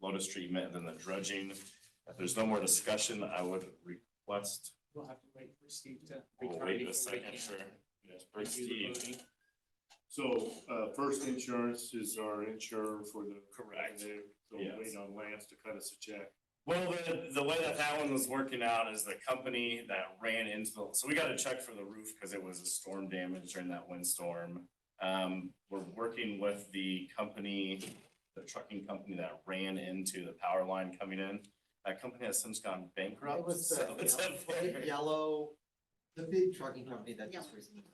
Lotus treatment, and then the dredging. If there's no more discussion, I would request. We'll have to wait for Steve to. We'll wait a second, sure. Yes, first Steve. So, First Insurance is our insurer for the. Correct. So Yes. waiting on Lance to cut us a check. Well, the way that one was working out is the company that ran into so we got a check for the roof because it was a storm damage during that windstorm. We're working with the company the trucking company that ran into the power line coming in. That company has since gone bankrupt. It was so it's a very- yellow, the big trucking company that just recently.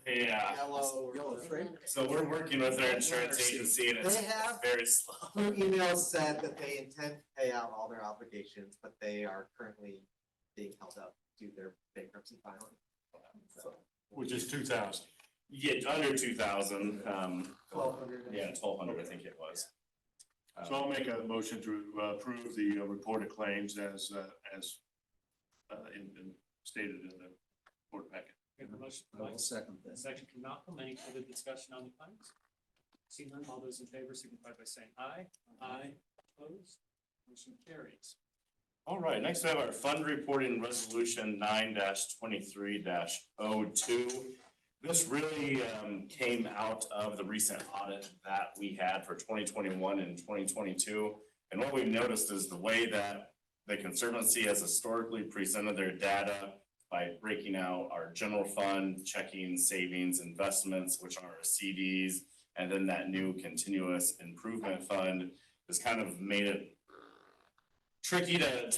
Yeah, Yellow freight. so we're working with their insurance agency and it's They have- very slow. Through email said that they intend to pay out all their obligations, but they are currently being held up due to their bankruptcy filing. So, Which is 2,000. Yeah, under 2,000, 1,200. yeah, 1,200, I think it was. So I'll make a motion to approve the reported claims as stated in the report packet. We have a motion I from will Mike, second a that. second from Malcolm. Any further discussion on the claims? Seeing none, all those in favor signify by saying aye. Aye. Opposed? Motion carries. All right, next we have our fund reporting resolution 9-23-02. This really came out of the recent audit that we had for 2021 and 2022. And what we've noticed is the way that the Conservancy has historically presented their data by breaking out our general fund, checking, savings, investments, which are our CDs, and then that new continuous improvement fund has kind of made it tricky to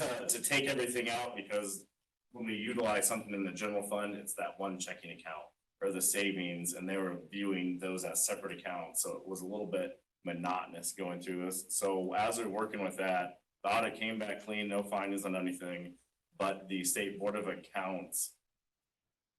take everything out, because when we utilize something in the general fund, it's that one checking account or the savings, and they were viewing those as separate accounts, so it was a little bit monotonous going through this. So as we're working with that, the audit came back clean, no findings on anything, but the State Board of Accounts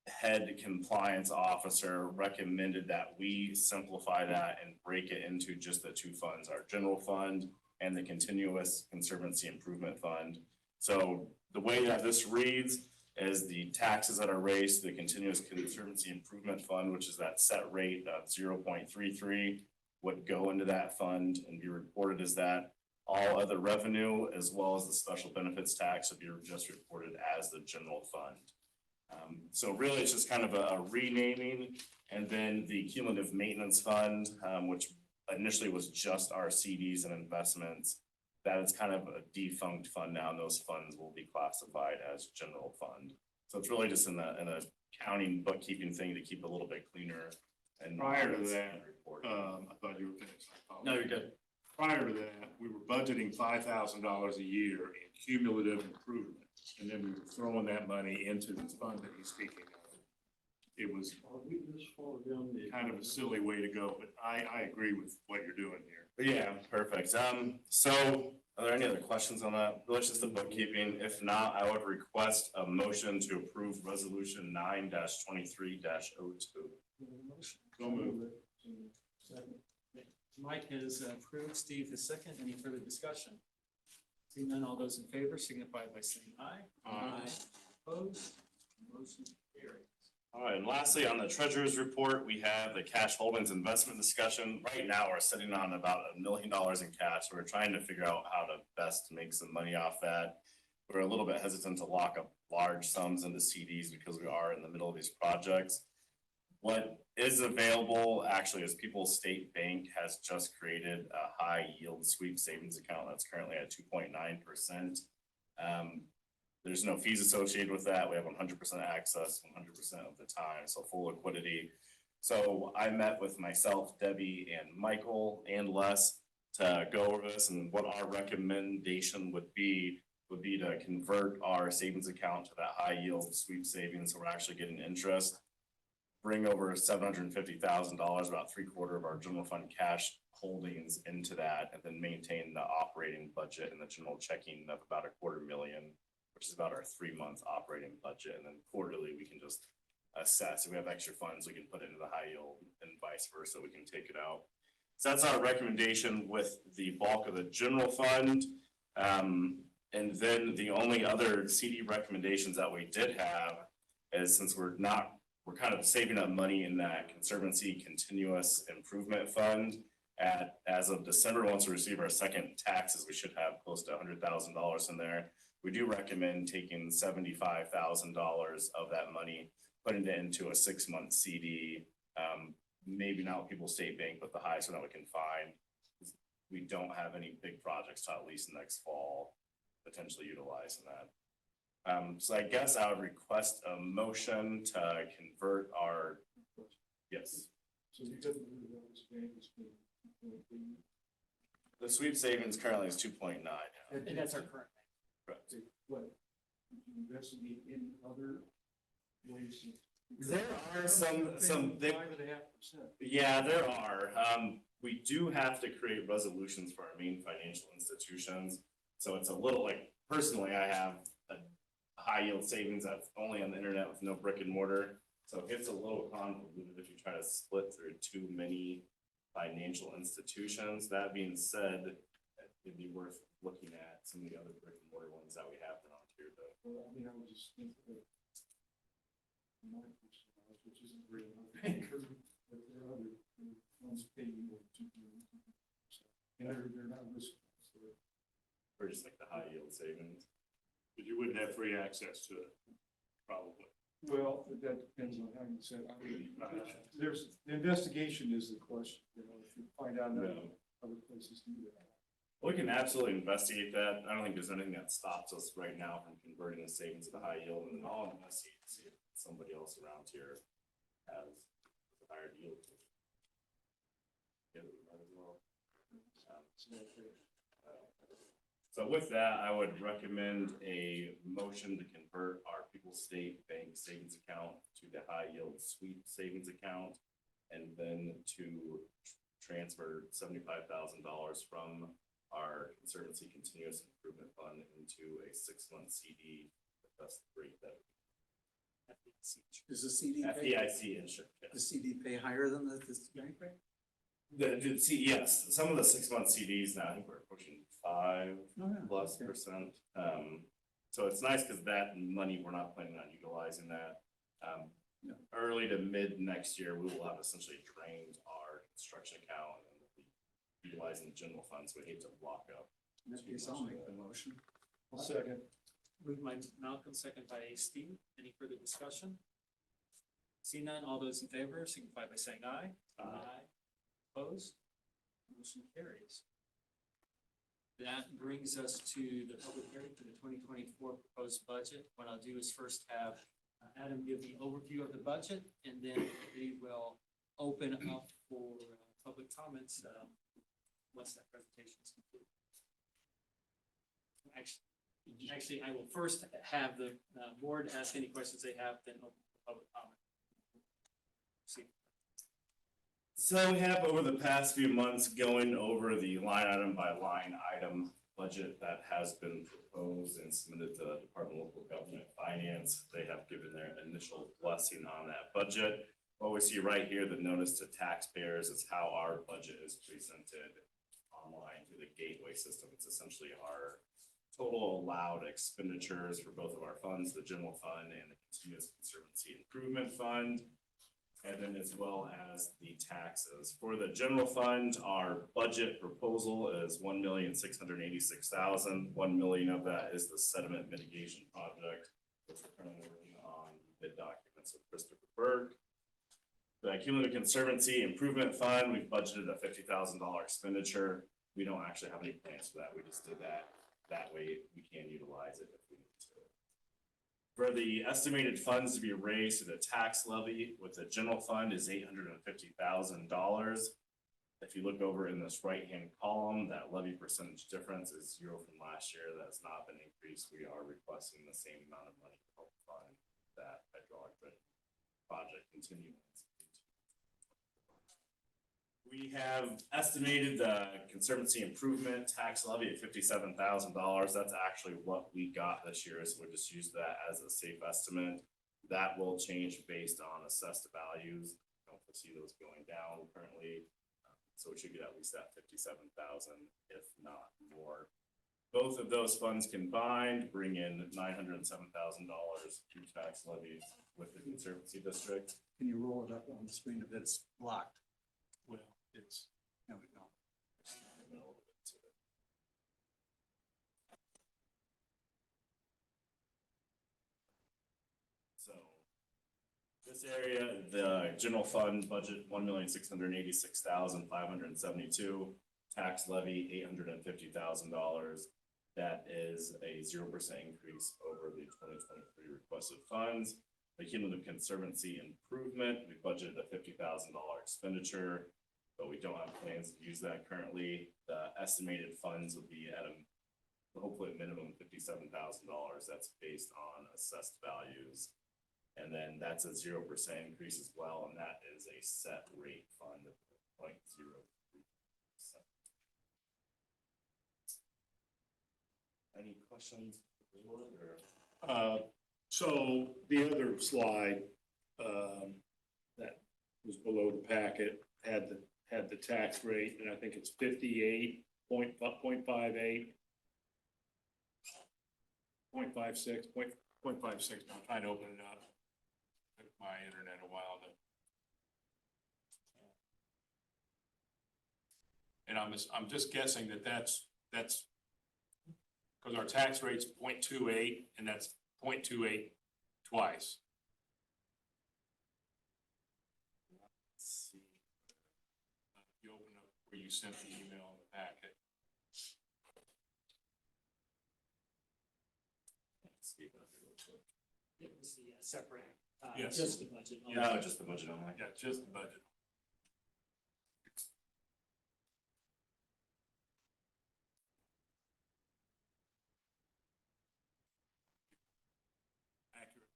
head compliance officer recommended that we simplify that and break it into just the two funds, our general fund and the continuous conservancy improvement fund. So the way that this reads is the taxes that are raised to the continuous conservancy improvement fund, which is that set rate of 0.33, would go into that fund and be reported as that. All other revenue, as well as the special benefits tax, would be just reported as the general fund. So really, it's just kind of a renaming, and then the cumulative maintenance fund, which initially was just our CDs and investments, that is kind of a defunct fund now, and those funds will be classified as general fund. So it's really just in a accounting bookkeeping thing to keep it a little bit cleaner. And Prior to that, reporting. I thought you were finished. I apologize. No, you're good. Prior to that, we were budgeting $5,000 a year in cumulative improvement, and then we were throwing that money into the fund that he's speaking of. It was Are we this far down the? kind of a silly way to go, but I agree with what you're doing here. But yeah, perfect. So are there any other questions on that? Really, it's just the bookkeeping. If not, I would request a motion to approve resolution 9-23-02. So moved. Second. Mike has approved, Steve has second. Any further discussion? Seeing none, all those in favor signify by saying aye. Opposed? Motion carries. All right, and lastly, on the treasurer's report, we have the cash holdings investment discussion. Right now, we're sitting on about $1 million in cash. We're trying to figure out how to best make some money off that. We're a little bit hesitant to lock up large sums into CDs because we are in the middle of these projects. What is available actually is People's State Bank has just created a high yield sweep savings account that's currently at 2.9%. There's no fees associated with that. We have 100% access 100% of the time, so full liquidity. So I met with myself, Debbie, and Michael and Les to go over this, and what our recommendation would be to convert our savings account to that high yield sweep savings, so we're actually getting interest. Bring over $750,000, about 3/4 of our general fund cash holdings into that, and then maintain the operating budget and the general checking of about $250,000, which is about our 3-month operating budget. And then quarterly, we can just assess if we have extra funds, we can put it into the high yield, and vice versa, we can take it out. So that's our recommendation with the bulk of the general fund. And then the only other CD recommendations that we did have is, since we're kind of saving up money in that Conservancy Continuous Improvement Fund. As of December, once we receive our second taxes, we should have close to $100,000 in there. We do recommend taking $75,000 of that money, putting it into a 6-month CD. Maybe not People's State Bank, but the highest one that we can find. We don't have any big projects to at least next fall, potentially utilizing that. So I guess I would request a motion to convert our, yes. So you got the $100,000 bank is The sweep savings currently is 2.9. And that's our current. Correct. What, did you investigate any other ways? There are some, they, 5.5%. yeah, there are. We do have to create resolutions for our main financial institutions. So it's a little like, personally, I have a high yield savings that's only on the internet with no brick and mortar. So it gets a little convoluted if you try to split through too many financial institutions. That being said, it'd be worth looking at some of the other brick and mortar ones that we have around here though. Well, I mean, I was just thinking that my personal knowledge, which isn't really a banker, but there are other ones paying more than 2%. And they're not risky. So Or just like the high yield savings. But you wouldn't have free access to it, probably. well, that depends on how you set it. I mean, there's, the investigation is the question, you know, if you find out that other places do that. We can absolutely investigate that. I don't think there's anything that stops us right now from converting the savings to high yield, and then I'll investigate to see if somebody else around here has a higher yield. Yeah, we might as well. So with that, I would recommend a motion to convert our People's State Bank savings account to the high yield sweep savings account, and then to transfer $75,000 from our Conservancy Continuous Improvement Fund into a 6-month CD. That's the rate that Is the CD pay, FDIC insurance. the CD pay higher than the bank rate? Yes, some of the 6-month CDs now, I think we're pushing 5+ Oh, yeah. Okay. percent. So it's nice because that money, we're not planning on utilizing that. Yeah. Early to mid next year, we will have essentially drained our construction account and we'll be utilizing the general funds. We hate to block up. In that case, I'll make the motion. I'll second. Moved by Malcolm, second by Steve. Any further discussion? See none, all those in favor signify by saying aye. Aye. Opposed? Motion carries. That brings us to the public hearing for the 2024 proposed budget. What I'll do is first have Adam give the overview of the budget, and then we will open up for public comments once that presentation is complete. Actually, I will first have the board ask any questions they have, then open for public comment. See. So we have over the past few months going over the line item by line item budget that has been proposed and submitted to the Department of Local Government Finance. They have given their initial blessing on that budget. What we see right here, the notice to taxpayers, is how our budget is presented online through the gateway system. It's essentially our total allowed expenditures for both of our funds, the general fund and the continuous conservancy improvement fund. And then as well as the taxes. For the general fund, our budget proposal is $1,686,000. 1 million of that is the sediment mitigation project, which we're currently working on bid documents with Christopher Berg. The cumulative conservancy improvement fund, we've budgeted a $50,000 expenditure. We don't actually have any plans for that. We just did that. That way we can utilize it if we need to. For the estimated funds to be raised to the tax levy with the general fund is $850,000. If you look over in this right-hand column, that levy percentage difference is 0 from last year. That's not been increased. We are requesting the same amount of money to help fund that hydraulic project continuance. We have estimated the conservancy improvement tax levy at $57,000. That's actually what we got this year, so we'll just use that as a safe estimate. That will change based on assessed values. Don't foresee those going down currently. So we should get at least that $57,000, if not more. Both of those funds combined bring in $907,000 through tax levies with the conservancy district. Can you roll it up on the screen if it's blocked? Well, it's There we go. So this area, the general fund budget, $1,686,572, tax levy, $850,000. That is a 0% increase over the 2023 requested funds. The cumulative conservancy improvement, we budgeted a $50,000 expenditure. but we don't have plans to use that currently. The estimated funds will be at a, hopefully a minimum $57,000. That's based on assessed values. And then that's a 0% increase as well, and that is a set rate fund of 0.03%. Any questions? So the other slide, that was below the packet, had the tax rate, and I think it's 58.58. 0.56, 0.56, I'm trying to open it up. Took my internet a while to. And I'm just guessing that's, because our tax rate's 0.28, and that's 0.28 twice. Let's see. You open up where you sent the email in the packet. Let's see if I can go to it. It was the separate, Yes. just the budget. Yeah, just the budget only. Yeah, just the budget. Accurate.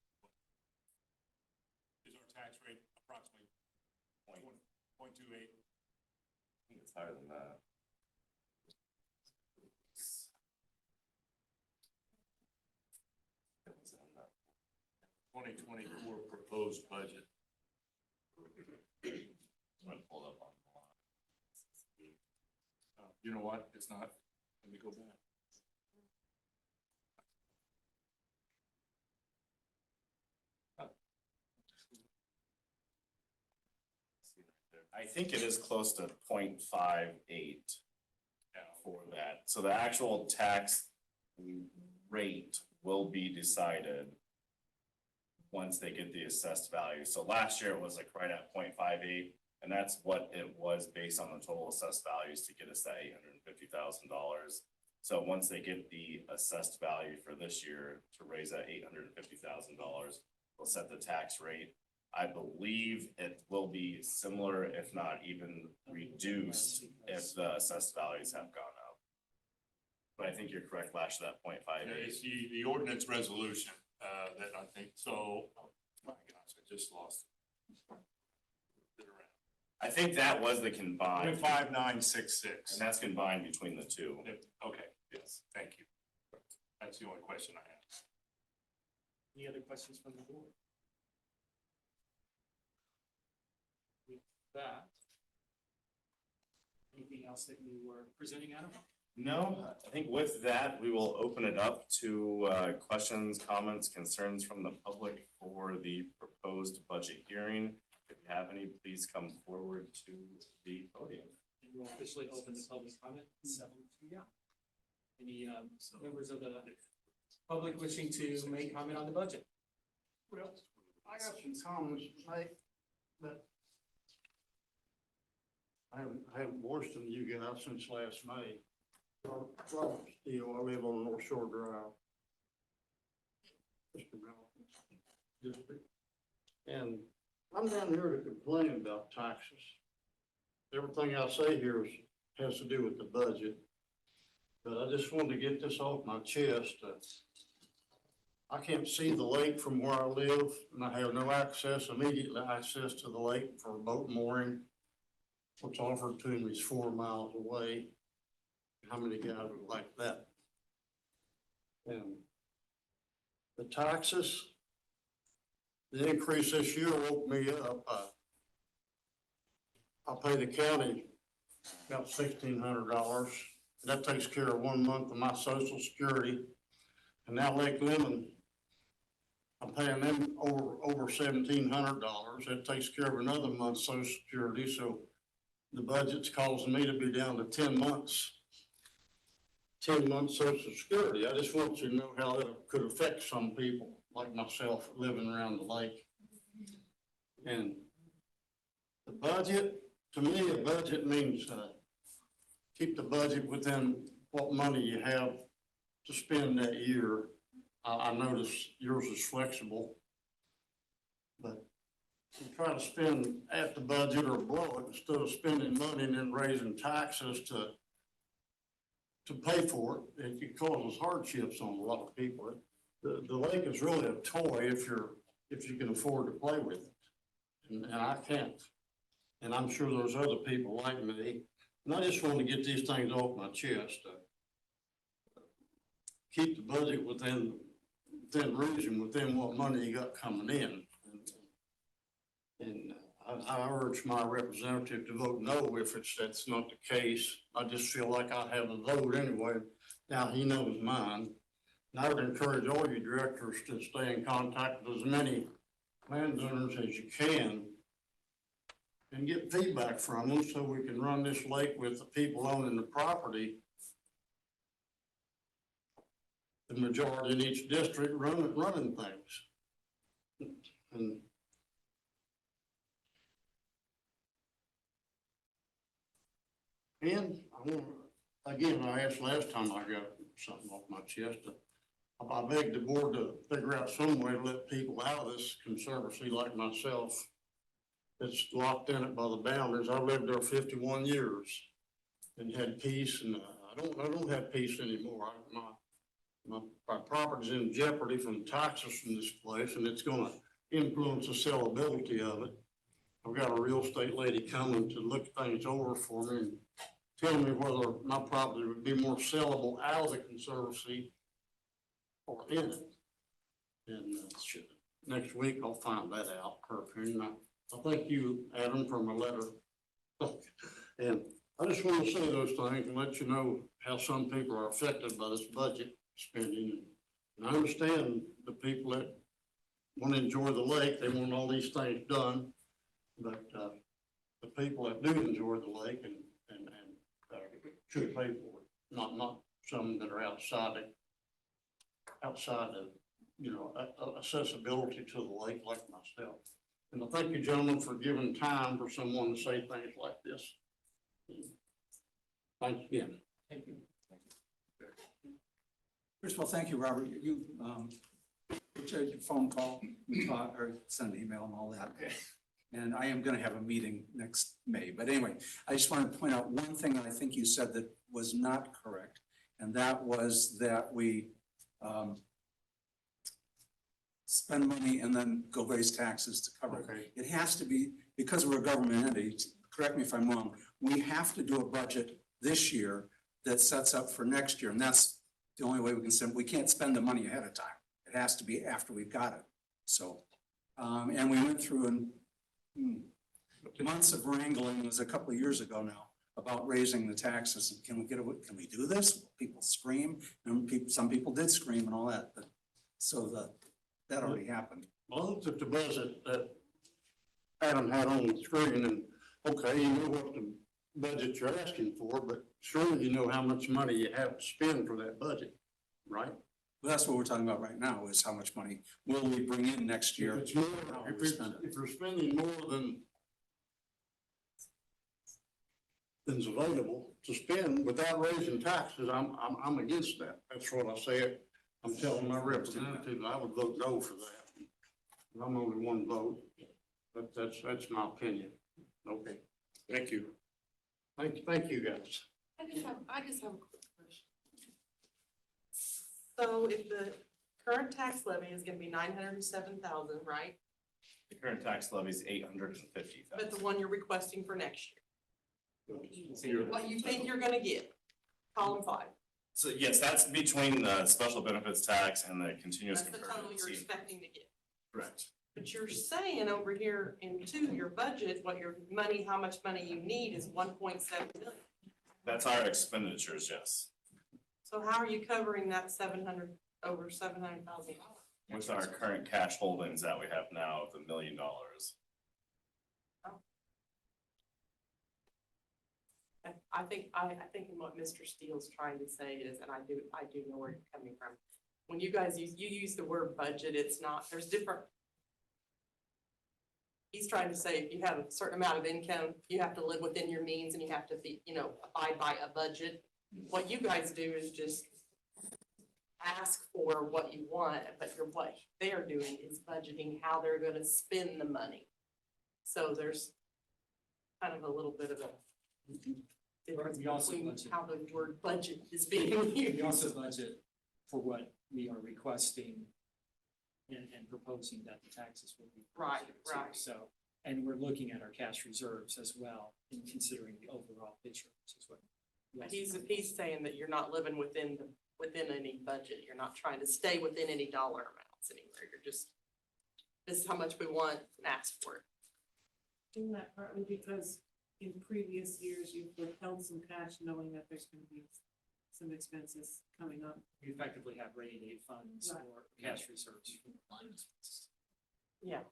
Is our tax rate approximately 0.28? I think it's higher than that. 2024 proposed budget. I'm gonna pull it up on You know what? It's not. Let me go back. I think it is close to 0.58 for that. So the actual tax rate will be decided once they get the assessed value. So last year it was like right at 0.58, and that's what it was based on the total assessed values to get us that $850,000. So once they get the assessed value for this year to raise that $850,000, they'll set the tax rate. I believe it will be similar, if not even reduced, if the assessed values have gone up. But I think you're correct, Lash, that 0.58. It's the ordinance resolution, that I think, so, oh my gosh, I just lost it. I think that was the combined, 0.5966. and that's combined between the two. Okay, yes, thank you. That's the only question I have. Any other questions from the board? With that, anything else that you were presenting, Adam? No, I think with that, we will open it up to questions, comments, concerns from the public for the proposed budget hearing. If you have any, please come forward to the podium. And we'll officially open the public comment at 7 p.m. Any members of the public wishing to make comment on the budget? Well, I got some comments to make, but I haven't voiced them to you guys since last May. Robert Steele, I live on North Shore Drive. Mr. Malcolm's district. And I'm down here to complain about taxes. Everything I say here has to do with the budget. But I just wanted to get this off my chest. I can't see the lake from where I live, and I have no immediate access to the lake for boat mooring. What's offered to me is 4 miles away. How many guys would like that? And the taxes, the increase this year woke me up. I pay the county about $1,600. That takes care of 1 month of my Social Security. And now Lake Lemon, I'm paying them over $1,700. That takes care of another month's Social Security. So the budget's causing me to be down to 10 months. 10 months Social Security. I just want you to know how that could affect some people like myself living around the lake. And the budget, to me, a budget means keep the budget within what money you have to spend that year. I notice yours is flexible, but we try to spend at the budget or below it instead of spending money and then raising taxes to pay for it. It causes hardships on a lot of people. The lake is really a toy if you can afford to play with it. And I can't. And I'm sure there's other people like me. And I just want to get these things off my chest. Keep the budget within reason, within what money you got coming in. And I urge my representative to vote no if that's not the case. I just feel like I have a vote anyway. Now, he knows mine. And I would encourage all you directors to stay in contact with as many landowners as you can and get feedback from them so we can run this lake with the people owning the property, the majority in each district running things. And I want, again, I asked last time I got something off my chest. I begged the board to figure out some way to let people out of this conservancy like myself that's locked in it by the boundaries. I lived there 51 years and had peace, and I don't have peace anymore. My property's in jeopardy from taxes from this place, and it's gonna influence the sellability of it. I've got a real estate lady coming to look things over for me and tell me whether my property would be more sellable out of the conservancy or in it. And next week I'll find that out, her opinion. I thank you, Adam, for my letter. And I just want to say those things and let you know how some people are affected by this budget spending. And I understand the people that want to enjoy the lake, they want all these things done. But the people that do enjoy the lake and should pay for it, not some that are outside of, you know, accessibility to the lake like myself. And I thank you, gentlemen, for giving time for someone to say things like this. Thanks again. Thank you. First of all, thank you, Robert. You your phone call, we talk, or send an email and all that. And I am gonna have a meeting next May, but anyway, I just wanted to point out one thing that I think you said that was not correct. And that was that we spend money and then go raise taxes to cover it. Okay. It has to be, because we're a government entity, correct me if I'm wrong, we have to do a budget this year that sets up for next year, and that's the only way we can spend. We can't spend the money ahead of time. It has to be after we've got it. So, and we went through months of wrangling, it was a couple of years ago now, about raising the taxes. And can we do this? People scream, and some people did scream and all that, but so that already happened. Well, I looked at the budget that Adam had on the screen, and okay, you know what the budget you're asking for, but surely you know how much money you have to spend for that budget, right? Well, that's what we're talking about right now, is how much money will we bring in next year? If it's more, how if we it's, spend it. if you're spending more than's available to spend without raising taxes, I'm against that. That's what I said. I'm telling my representative I would vote no for that. I'm only one vote, but that's my opinion. Okay, thank you. Thank you, guys. I just have a quick question. So if the current tax levy is gonna be 907,000, right? The current tax levy is 850,000. But the one you're requesting for next year, what you think you're gonna get, column 5, So yes, that's between the special benefits tax and the continuous that's the total you're concurrency. expecting to get. Correct. But you're saying over here into your budget, what your money, how much money you need is 1.7 million. That's our expenditures, yes. So how are you covering that over $700,000? With our current cash holdings that we have now of $1 million. I think what Mr. Steele's trying to say is, and I do know where you're coming from. When you guys use the word budget, it's not, there's different. He's trying to say if you have a certain amount of income, you have to live within your means and you have to be, abide by a budget. What you guys do is just ask for what you want, but what they're doing is budgeting how they're gonna spend the money. So there's kind of a little bit of a difference We also between budget. how the word budget is being We used. also budget for what we are requesting and proposing that the taxes will be. Right, proposed to. right. So, and we're looking at our cash reserves as well in considering the overall picture, which is what. we also- He's saying that you're not living within any budget. You're not trying to stay within any dollar amounts anywhere. You're just, this is how much we want and ask for it. Isn't that partly because in previous years you've withheld some cash knowing that there's gonna be some expenses coming up? We effectively have rainy day funds Right. or cash reserves. Yeah.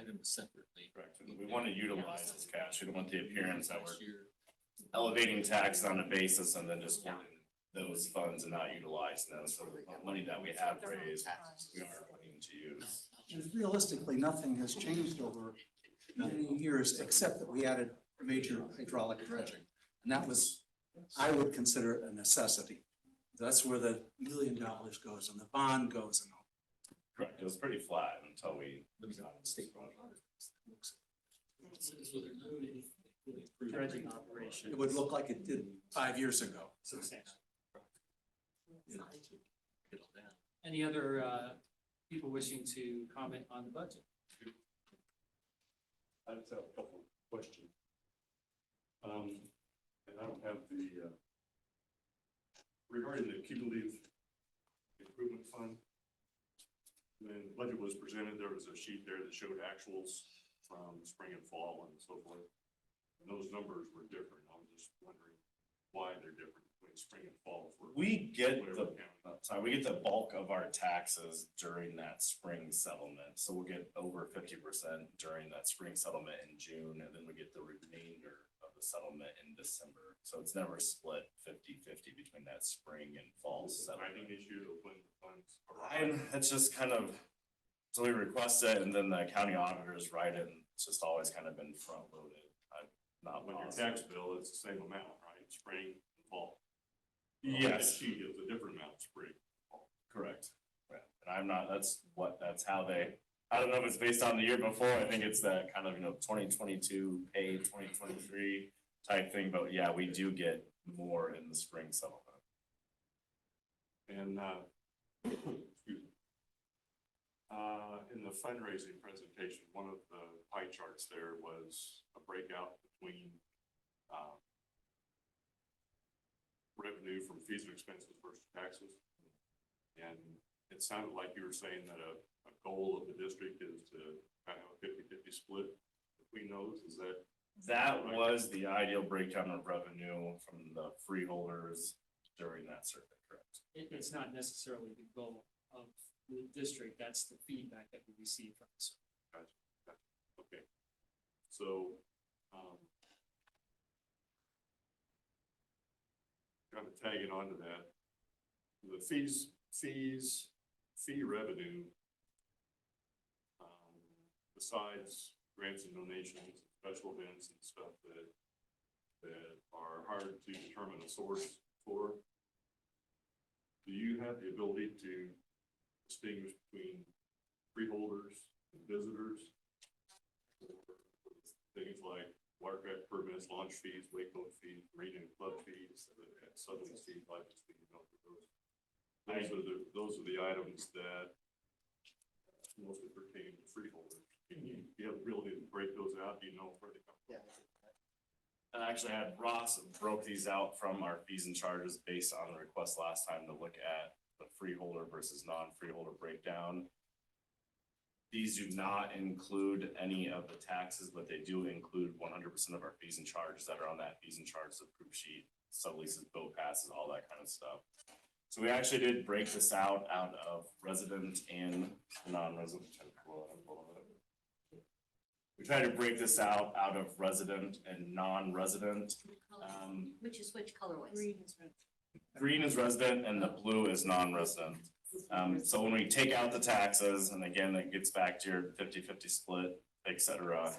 Item separately. Correct. And we want to utilize this cash. We don't want the appearance that we're elevating tax on a basis and then just holding those funds and not utilizing them. So the money that we have raised, we are looking to use. And realistically, nothing has changed over many years, except that we added major hydraulic dredging. And that was, I would consider a necessity. That's where the $1 million goes and the bond goes and all. Correct. It was pretty flat until we. Dredging operation. It would look like it did 5 years ago. Substantial. Get all down. Any other people wishing to comment on the budget? I just have a couple of questions. And I don't have the, regarding the cumulative improvement fund. When the budget was presented, there was a sheet there that showed actuals from spring and fall and so forth. And those numbers were different. I was just wondering why they're different between spring and fall. for We get whatever the, county. sorry, we get the bulk of our taxes during that spring settlement. So we'll get over 50% during that spring settlement in June, and then we get the remainder of the settlement in December. So it's never split 50-50 between that spring and fall Is it a timing settlement. issue of when the funds arrive? It's just kind of, so we request it and then the county auditors write it, and it's just always kind of been front loaded. I'm not When your positive. tax bill, it's the same amount, right? Spring and fall. Yes. She gives a different amount spring. Correct. Yeah, and I'm not, that's how they, I don't know if it's based on the year before, I think it's that kind of, 2022 paid 2023 type thing, but yeah, we do get more in the spring settlement. And, excuse me. In the fundraising presentation, one of the pie charts there was a breakout between, revenue from fees and expenses versus taxes. And it sounded like you were saying that a goal of the district is to kind of have a 50-50 split between those. Is that? That was the ideal breakdown of revenue from the freeholders during that survey, correct? It's not necessarily the goal of the district, that's the feedback that we receive from the survey. Okay. So, kind of tagging on to that, the fee revenue, besides grants and donations, special events and stuff that are hard to determine a source for, do you have the ability to distinguish between freeholders and visitors? Things like watercraft permits, launch fees, wake boat fees, marina and club fees, southern fees, license fees, those are the items that mostly pertain to freeholders. Do you have the ability to break those out? Do you know where they come from? Yeah. I actually had Ross broke these out from our fees and charges based on the request last time to look at the freeholder versus non-freeholder breakdown. These do not include any of the taxes, but they do include 100% of our fees and charges that are on that fees and charges approved sheet, subleases, boat passes, all that kind of stuff. So we actually did break this out of resident and non-resident. We tried to break this out of resident and non-resident. Which is which colorways? Green is red. Green is resident and the blue is non-resident. So when we take out the taxes, and again, it gets back to your 50-50 split, et cetera.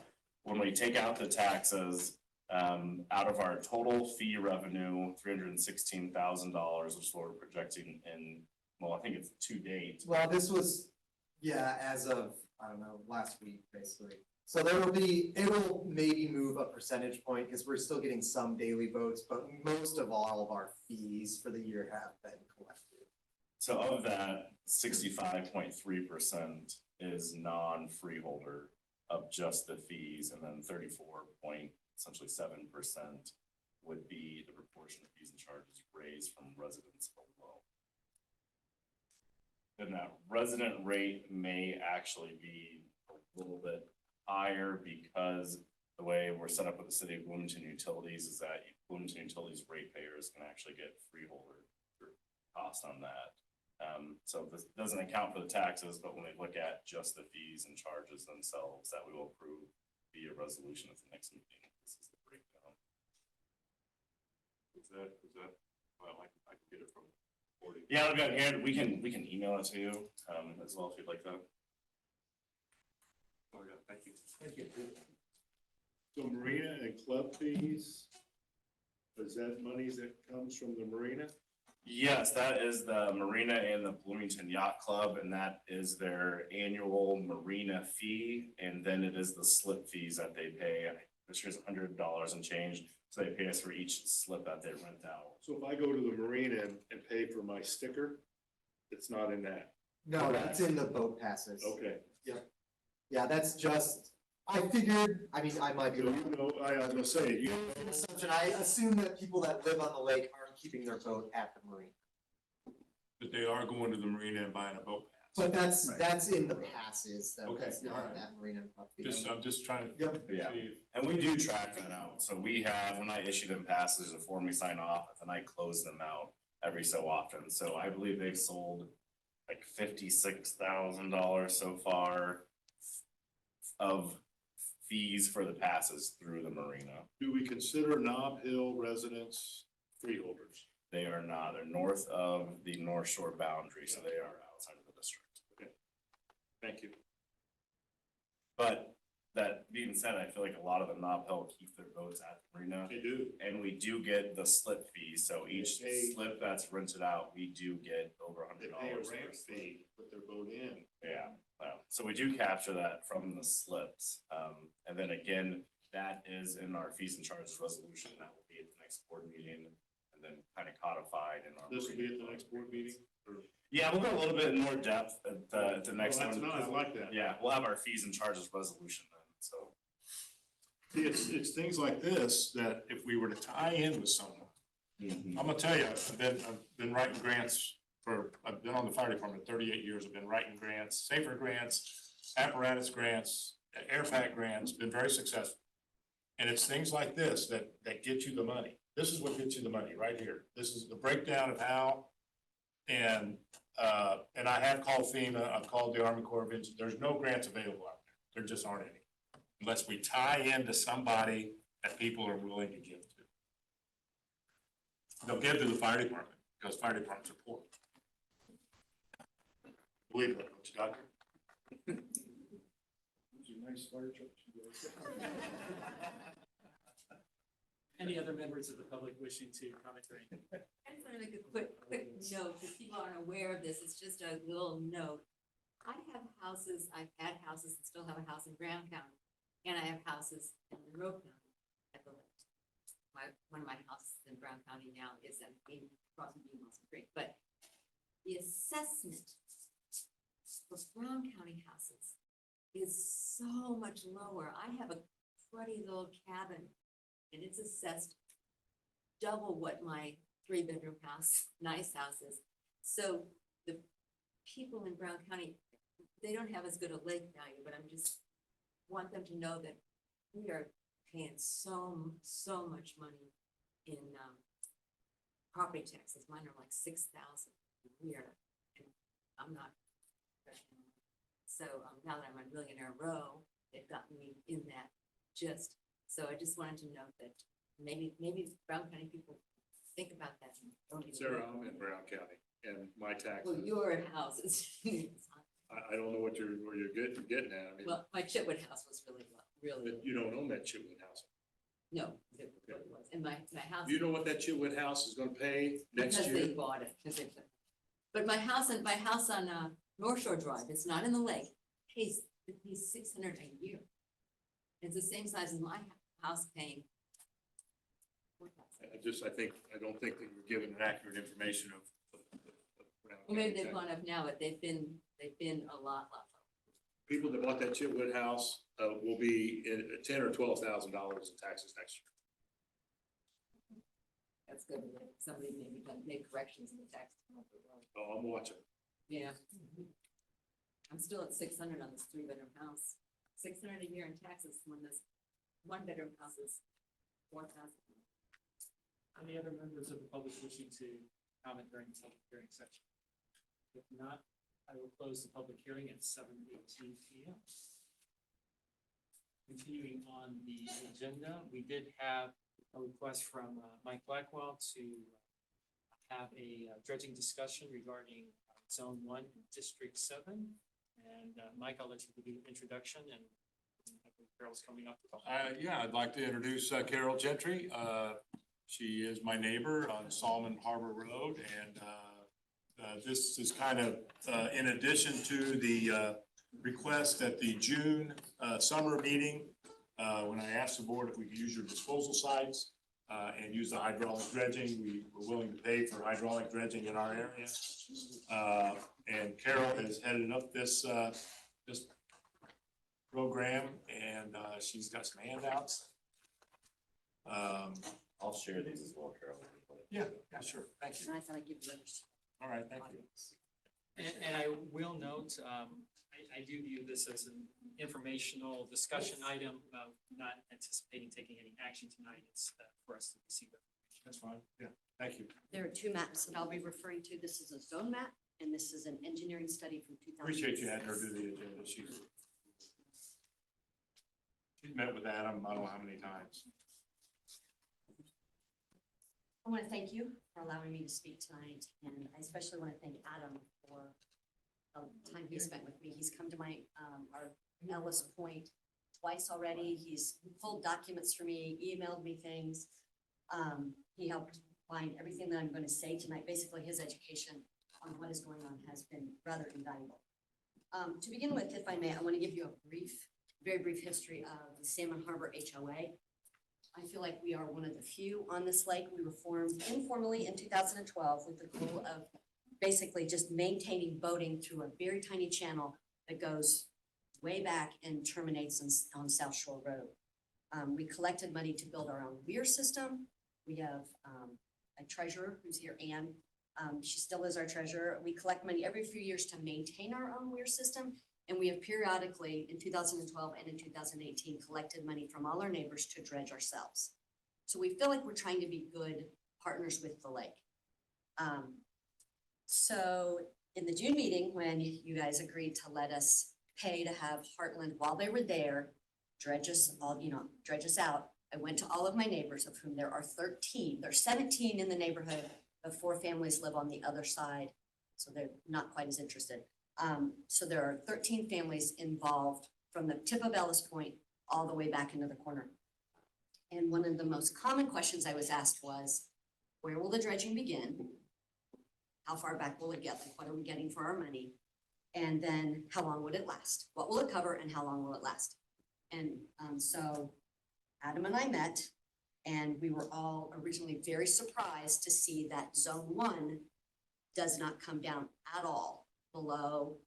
When we take out the taxes, out of our total fee revenue, $316,000, which is what we're projecting in, well, I think it's to date. Well, this was, yeah, as of, I don't know, last week, basically. So there will be, it will maybe move a percentage point, because we're still getting some daily votes, but most of all of our fees for the year have been collected. So of that, 65.3% is non-freeholder of just the fees, and then 34.7% would be the proportion of fees and charges raised from residents below. And that resident rate may actually be a little bit higher because the way we're set up with the city of Bloomington Utilities is that Bloomington Utilities ratepayers can actually get freeholder cost on that. So this doesn't account for the taxes, but when we look at just the fees and charges themselves that we will approve via resolution at the next meeting, this is the breakdown. Is that, well, I can get it from 40. Yeah, I've got it here. We can email it to you, as well if you'd like that. Oh, yeah, thank you. Thank you. So marina and club fees, is that monies that comes from the marina? Yes, that is the marina and the Bloomington Yacht Club, and that is their annual marina fee. And then it is the slip fees that they pay. This year's $100 and change. So they pay us for each slip that they rent out. So if I go to the marina and pay for my sticker, it's not in that? No, that's in the boat passes. Okay. Yeah, that's just, I figured, I mean, I might be. So you know, I was gonna say, you, An assumption, I assume that people that live on the lake aren't keeping their boat at the marina. but they are going to the marina and buying a boat pass. But that's in the passes, though, Okay, that's not alright. that marina. property. I'm just trying to. Yep. Yeah. And we do track that out. So we have, when I issue them passes, there's a form we sign off, and I close them out every so often. So I believe they've sold like $56,000 so far of fees for the passes through the marina. Do we consider Nob Hill residents freeholders? They are not, they're north of the North Shore boundary, so they are outside of the district. Thank you. But that being said, I feel like a lot of the Nob Hill keep their boats at the marina. They do. And we do get the slip fee, so each They pay- slip that's rented out, we do get over They $100. pay a for ramp the slip. fee, put their boat in. Yeah, so we do capture that from the slips. And then again, that is in our fees and charges resolution. That will be at the next board meeting and then kind of codified in our. This will be at the next board meeting? Or- Yeah, we'll go a little bit more depth at the next Oh, one. that's nice. I like that. Yeah, we'll have our fees and charges resolution then, so. See, it's things like this that if we were to tie in with someone, I'm gonna tell you, I've been writing grants I've been on the fire department 38 years. I've been writing grants, safer grants, apparatus grants, air pack grants, been very successful. And it's things like this that get you the money. This is what gets you the money right here. This is the breakdown of how. And I have called FEMA, I've called the Army Corps of Engineers. There's no grants available out there. There just aren't any. Unless we tie into somebody that people are willing to give to. They'll give to the fire department because fire departments are poor. Believe that, don't you, Doctor? Those are nice fire trucks you guys have. Any other members of the public wishing to comment or anything? I just want to make a quick note, because people aren't aware of this, it's just a little note. I have houses, I've had houses and still have a house in Graham County, and I have houses in Monroe County at the lake. One of my houses in Brown County now is at crossing Beamon's Creek, but the assessment for Brown County houses is so much lower. I have a cruddy little cabin and it's assessed double what my 3-bedroom house, nice house is. So the people in Brown County, they don't have as good a lake value, but I'm just want them to know that we are paying so much money in property taxes. Mine are like 6,000 a year, and I'm not professional. So now that I'm on Millionaire Row, they've gotten me in that just. So I just wanted to note that maybe Brown County people think about that. And don't even Sarah, I'm in Brown County and my taxes, well, your house is. I don't know what where you're getting at. I mean, Well, my Chitwood house was really low, really. but you don't own that Chitwood house. No, it was, and my house. Do you know what that Chitwood house is gonna pay next Because year? they bought it, but my house on North Shore Drive, it's not in the lake, pays $600 a year. It's the same size as my house paying. I don't think that you're given accurate information of. Well, maybe they've gone up now, but they've been a lot. People that bought that Chitwood house, will be in $10,000 or $12,000 in taxes next year. That's good. Somebody maybe make corrections in the tax. Oh, I'm watching. Yeah. I'm still at 600 on this 3-bedroom house. 600 a year in taxes when this 1-bedroom house is 4,000. Any other members of the public wishing to comment during the public hearing section? If not, I will close the public hearing at 7:18 PM. Continuing on the agenda, we did have a request from Mike Blackwell to have a dredging discussion regarding Zone 1, District 7. And Mike, I'll let you give the introduction, and I think Carol's coming up. Yeah, I'd like to introduce Carol Gentry. She is my neighbor on Solomon Harbor Road, and this is kind of in addition to the request at the June summer meeting, when I asked the board if we could use your disposal sites and use the hydraulic dredging. We were willing to pay for hydraulic dredging in our area. And Carol has headed up this program, and she's got some handouts. I'll share these as well, Carol. Yeah, sure. Thank you. I thought I'd give you others. All right, thank you. And I will note, I do view this as an informational discussion item, not anticipating taking any action tonight. It's for us to receive it. That's fine. Yeah, thank you. There are two maps that I'll be referring to. This is a zone map, and this is an engineering study from 2006. Appreciate you having her do the agenda. She's met with Adam, I don't know how many times. I want to thank you for allowing me to speak tonight, and I especially want to thank Adam for the time he spent with me. He's come to my, our Ellis Point twice already. He's pulled documents for me, emailed me things. He helped find everything that I'm going to say tonight. Basically, his education on what is going on has been rather invaluable. To begin with, if I may, I want to give you a very brief history of the Salmon Harbor HOA. I feel like we are one of the few on this lake. We were formed informally in 2012 with the goal of basically just maintaining boating through a very tiny channel that goes way back and terminates on South Shore Road. We collected money to build our own weir system. We have a treasurer who's here, Ann. She still is our treasurer. We collect money every few years to maintain our own weir system. And we have periodically, in 2012 and in 2018, collected money from all our neighbors to dredge ourselves. So we feel like we're trying to be good partners with the lake. So in the June meeting, when you guys agreed to let us pay to have Heartland, while they were there, dredge us out, I went to all of my neighbors, of whom there are 13. There's 17 in the neighborhood, but 4 families live on the other side, so they're not quite as interested. So there are 13 families involved from the tip of Ellis Point all the way back into the corner. And one of the most common questions I was asked was, where will the dredging begin? How far back will it get? Like, what are we getting for our money? And then how long would it last? What will it cover and how long will it last? And so Adam and I met, and we were all originally very surprised to see that Zone 1 does not come down at all below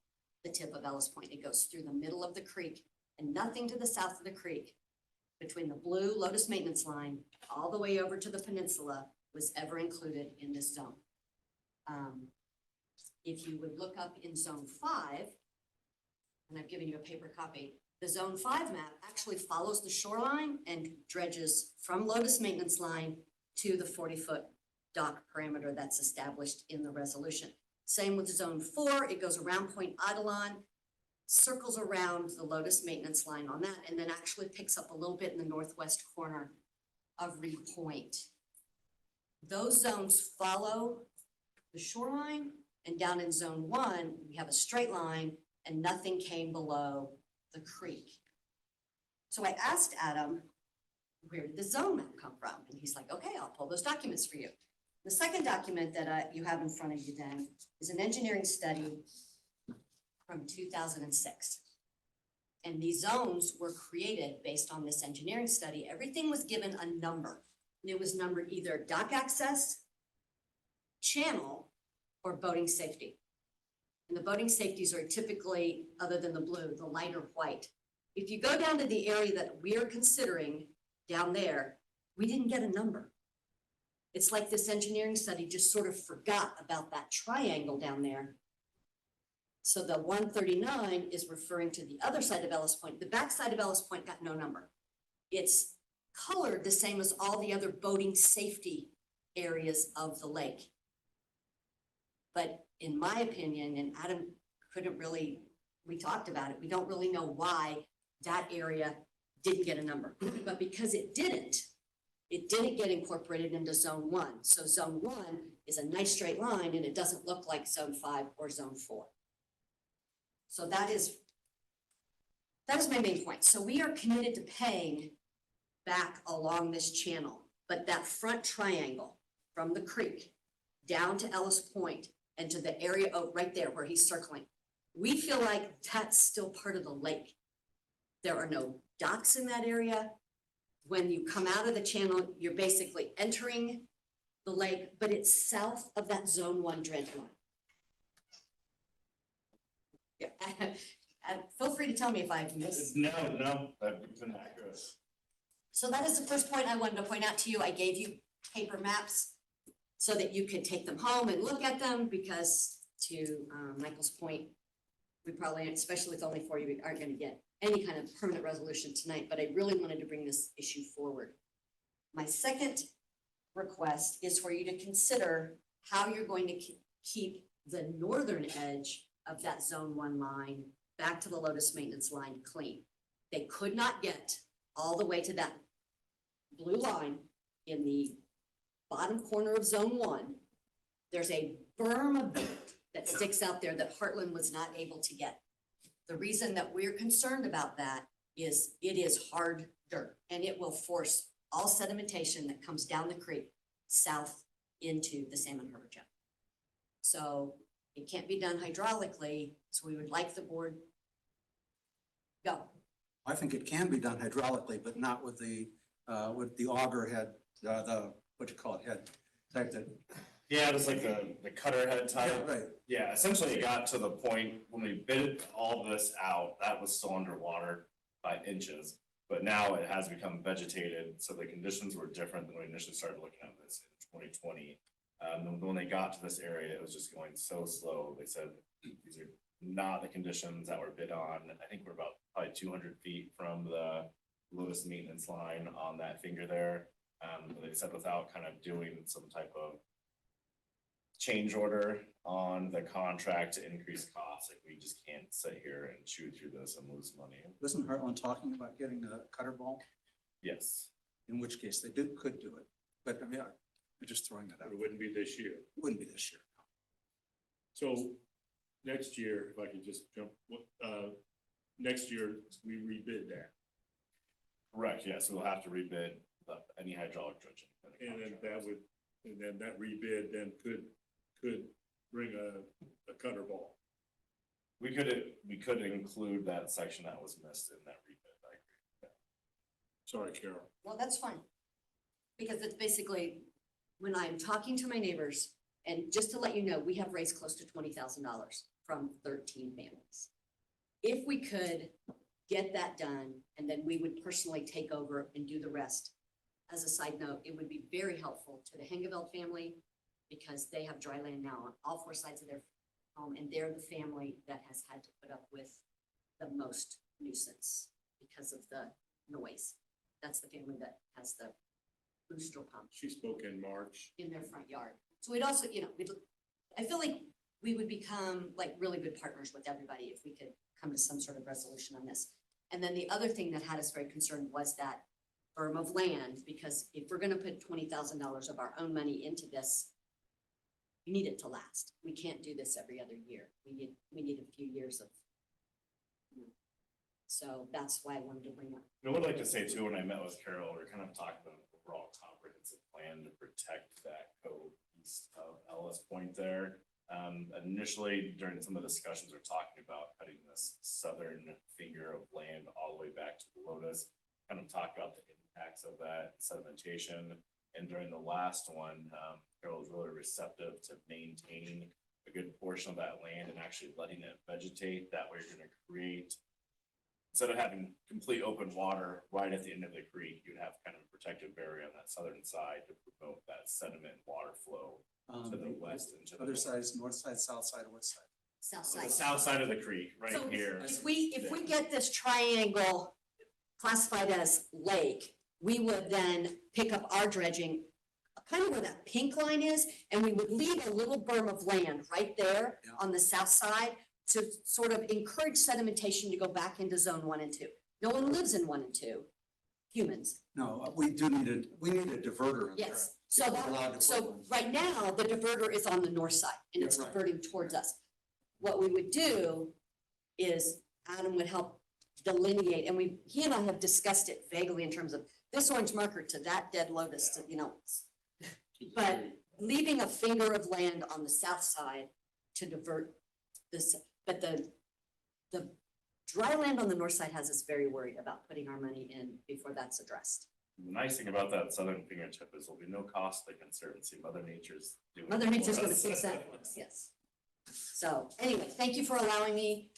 the tip of Ellis Point. It goes through the middle of the creek, and nothing to the south of the creek between the blue Lotus maintenance line all the way over to the peninsula was ever included in this zone. If you would look up in Zone 5, and I've given you a paper copy, the Zone 5 map actually follows the shoreline and dredges from Lotus maintenance line to the 40-foot dock parameter that's established in the resolution. Same with Zone 4, it goes around Point Adelon, circles around the Lotus maintenance line on that, and then actually picks up a little bit in the northwest corner of Reed Point. Those zones follow the shoreline, and down in Zone 1, we have a straight line and nothing came below the creek. So I asked Adam, where did the zone map come from? And he's like, okay, I'll pull those documents for you. The second document that you have in front of you then is an engineering study from 2006. And these zones were created based on this engineering study. Everything was given a number. And it was numbered either dock access, channel, or boating safety. And the boating safeties are typically, other than the blue, the lighter white. If you go down to the area that we're considering down there, we didn't get a number. It's like this engineering study just sort of forgot about that triangle down there. So the 139 is referring to the other side of Ellis Point. The back side of Ellis Point got no number. It's colored the same as all the other boating safety areas of the lake. But in my opinion, and Adam couldn't really, we talked about it, we don't really know why that area didn't get a number. But because it didn't get incorporated into zone 1. So zone 1 is a nice straight line and it doesn't look like zone 5 or zone 4. So that is my main point. So we are committed to paying back along this channel, but that front triangle from the creek down to Ellis Point and to the area right there where he's circling, we feel like that's still part of the lake. There are no docks in that area. When you come out of the channel, you're basically entering the lake, but it's south of that zone 1 dredge line. Yeah, and feel free to tell me if I've missed. No, that's been accurate. So that is the first point I wanted to point out to you. I gave you paper maps so that you could take them home and look at them, because to Michael's point, we probably, especially with only 4 of you, aren't gonna get any kind of permanent resolution tonight, but I really wanted to bring this issue forward. My second request is for you to consider how you're going to keep the northern edge of that zone 1 line back to the Lotus maintenance line clean. They could not get all the way to that blue line in the bottom corner of zone 1. There's a berm of dirt that sticks out there that Heartland was not able to get. The reason that we're concerned about that is it is hard dirt and it will force all sedimentation that comes down the creek south into the Salmon Harbor Channel. So it can't be done hydraulically, so we would like the board. Go. I think it can be done hydraulically, but not with the auger head, what you call it, head type that. Yeah, just like the cutter head type. Right. Yeah, essentially it got to the point when we bid all this out, that was still underwater by inches. But now it has become vegetated, so the conditions were different than when we initially started looking at this in 2020. When they got to this area, it was just going so slow. They said, these are not the conditions that were bid on. I think we're about probably 200 feet from the Lotus maintenance line on that finger there. They said without kind of doing some type of change order on the contract to increase costs, like we just can't sit here and chew through this and lose money. Wasn't Heartland talking about getting a cutter ball? Yes. In which case they could do it. But I mean, I'm just throwing that out. It wouldn't be this year. It wouldn't be this year. So next year, if I could just jump, next year, we rebid that. Correct, yes, we'll have to rebid any hydraulic dredging. And then that rebid then could bring a cutter ball. We could include that section that was missed in that rebid, I agree. Sorry, Carol. Well, that's fine. Because it's basically, when I'm talking to my neighbors, and just to let you know, we have raised close to $20,000 from 13 families. If we could get that done, and then we would personally take over and do the rest. As a side note, it would be very helpful to the Hengeveld family, because they have dry land now on all 4 sides of their home, and they're the family that has had to put up with the most nuisance because of the noise. That's the family that has the booster pump She spoke in March. in their front yard. So we'd also, I feel like we would become like really good partners with everybody if we could come to some sort of resolution on this. And then the other thing that had us very concerned was that berm of land, because if we're gonna put $20,000 of our own money into this, we need it to last. We can't do this every other year. We need a few years of. So that's why I wanted to bring up. I would like to say too, when I met with Carol, we are kind of talking about an overall comprehensive plan to protect that cove east of Ellis Point there. Initially, during some of the discussions, we're talking about cutting this southern finger of land all the way back to the Lotus. Kind of talk about the impacts of that sedimentation. And during the last one, Carol was really receptive to maintaining a good portion of that land and actually letting it vegetate. That way you're gonna create, instead of having complete open water right at the end of the creek, you'd have kind of a protective barrier on that southern side to promote that sediment and water flow to the west and to the Other north. side is north side, south side, or west side? South So the side. south side of the creek, right So here. If we get this triangle classified as lake, we would then pick up our dredging kind of where that pink line is, and we would leave a little berm of land right there Yeah. on the south side to sort of encourage sedimentation to go back into zone 1 and 2. No one lives in 1 and 2, humans. No, we need a diverter in there. Yes, so If we're allowed to that, put so one. right now, the diverter is on the north side and it's Yeah, right. diverting towards us. What we would do is Adam would help delineate, and he and I have discussed it vaguely in terms of this orange marker to that dead lotus to, but leaving a finger of land on the south side to divert this, but the dry land on the north side has us very worried about putting our money in before that's addressed. The nice thing about that southern fingertip is there'll be no cost to Conservancy. Mother Nature's doing. it Mother for Nature's gonna us. fix that for us, yes. So anyway, thank you for allowing me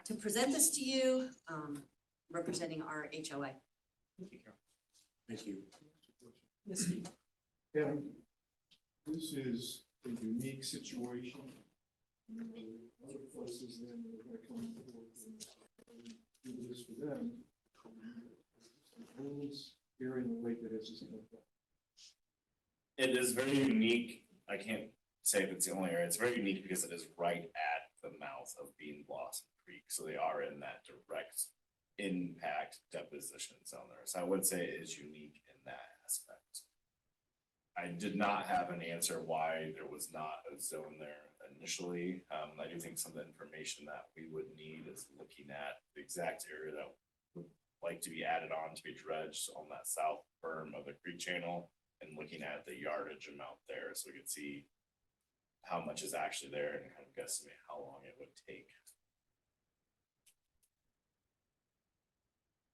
to present this to you, representing our HOA. Thank you. Yes, Steve. Kevin, this is a unique situation. Other places then are gonna come forward and do this for them. Rules here in the lake that has just no. It is very unique. I can't say if it's the only area. It's very unique because it is right at the mouth of Bean Blossom Creek. So they are in that direct impact deposition zone there. So I would say it is unique in that aspect. I did not have an answer why there was not a zone there initially. I do think some of the information that we would need is looking at the exact area that would like to be added on to be dredged on that south berm of the creek channel and looking at the yardage amount there so we could see how much is actually there and kind of guesstimate how long it would take.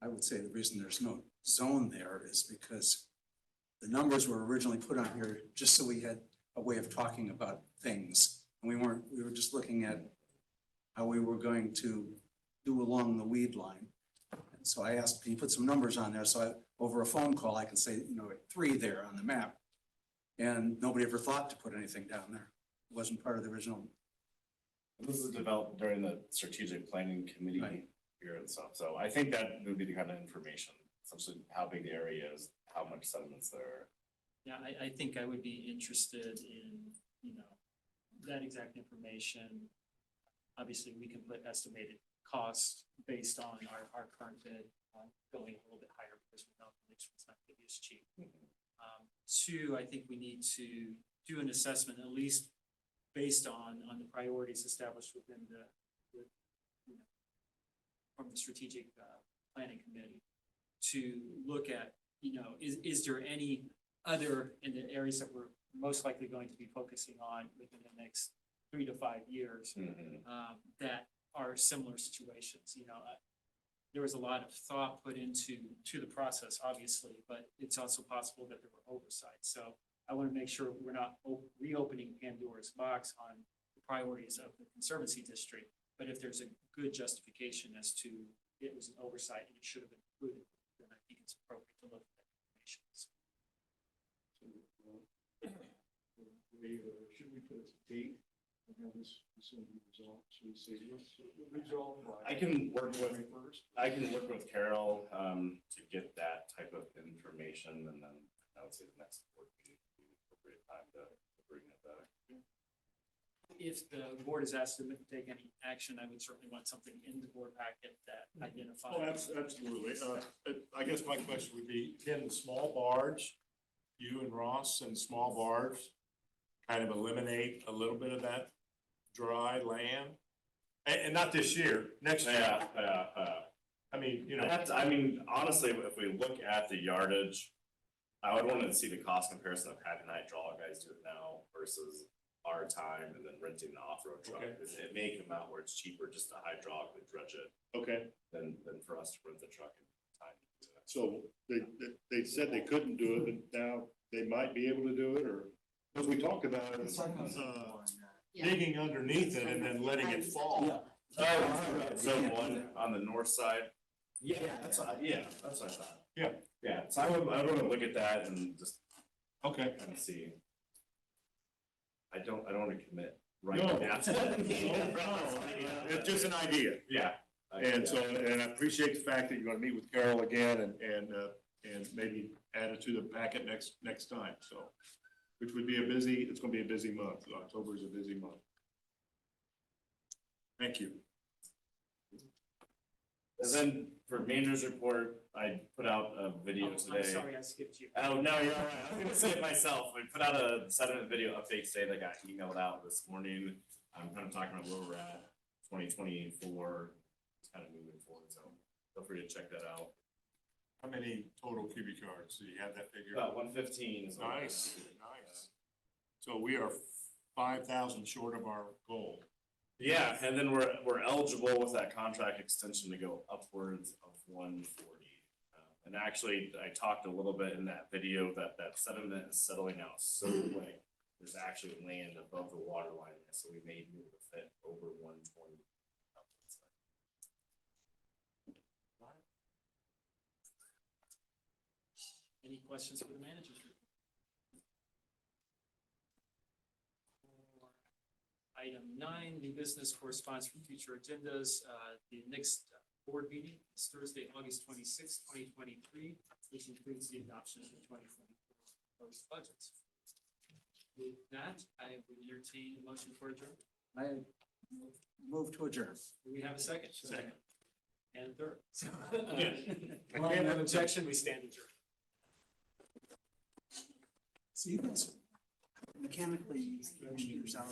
I would say the reason there's no zone there is because the numbers were originally put on here just so we had a way of talking about things. And we were just looking at how we were going to do along the weed line. And so I asked, can you put some numbers on there? So over a phone call, I can say, 3 there on the map. And nobody ever thought to put anything down there. It wasn't part of the original. This is developed during the strategic planning committee Right. here and stuff. So I think that would be the kind of information, essentially how big the area is, how much sediments there are. Yeah, I think I would be interested in, that exact information. Obviously, we can put estimated costs based on our current bid, going a little bit higher because we know the next one's not gonna be as cheap. 2, I think we need to do an assessment, at least based on the priorities established within from the strategic planning committee, to look at, is there any other in the areas that we're most likely going to be focusing on within the next 3 to 5 years that are similar situations, there was a lot of thought put into the process, obviously, but it's also possible that there were oversights. So I want to make sure we're not reopening Pandora's box on the priorities of the Conservancy District. But if there's a good justification as to it was an oversight and it should have been included, then I think it's appropriate to look at that information. Should we put a date and have this will be resolved? Should we say, let's resolve by I can work with, 21st? I can work with Carol, to get that type of information and then I would say the next board meeting would be the appropriate time to bring it back. If the board is asked to take any action, I would certainly want something in the board packet that identifies. Oh, absolutely. I guess my question would be, can the small barge, you and Ross and the small barge kind of eliminate a little bit of that dry land? And not this year, next year. I mean, Honestly, if we look at the yardage, I would want to see the cost comparison of having hydraulic guys do it now versus our time and then renting the off-road truck. Okay. It may come out where it's cheaper just to hydraulically dredge it Okay, than for us to rent the truck and time to do that. so they said they couldn't do it, but now they might be able to do it, or, because we talked about it, Digging underneath it and then letting it fall. So one on the north side? Yeah, that's what I thought. Yeah. Yeah, so I would look at that and just Okay. kind of see. I don't wanna commit right No. now. It's just an idea. Yeah. And so, and I appreciate the fact that you're gonna meet with Carol again and maybe add it to the packet next time, so. Which would be it's gonna be a busy month. October is a busy month. Thank you. And then for manager's report, I put out a video today. I'm sorry, I skipped you. Oh, no, you're all right. I was gonna say it myself. We put out a 7-minute video update today that got emailed out this morning. I'm kind of talking about where we're at, 2024, it's kind of moving forward, so feel free to check that out. How many total cubic yards? Do you have that figure? About 115 is. what we're Nice, at. nice. So we are 5,000 short of our goal. Yeah, and then we're eligible with that contract extension to go upwards of 140. And actually, I talked a little bit in that video that sediment is settling out so like there's actually land above the water line, so we may be able to fit over 120. Any questions for the managers? Item 9, new business correspondence for future agendas. The next board meeting is Thursday, August 26th, 2023, which includes the adoption of the 2024 proposed budgets. With that, I would entertain a motion for adjournment. I move to adjourn. Do we have a second? Second. And third. So, no objection, we stand adjourned. See, you guys mechanically engineers out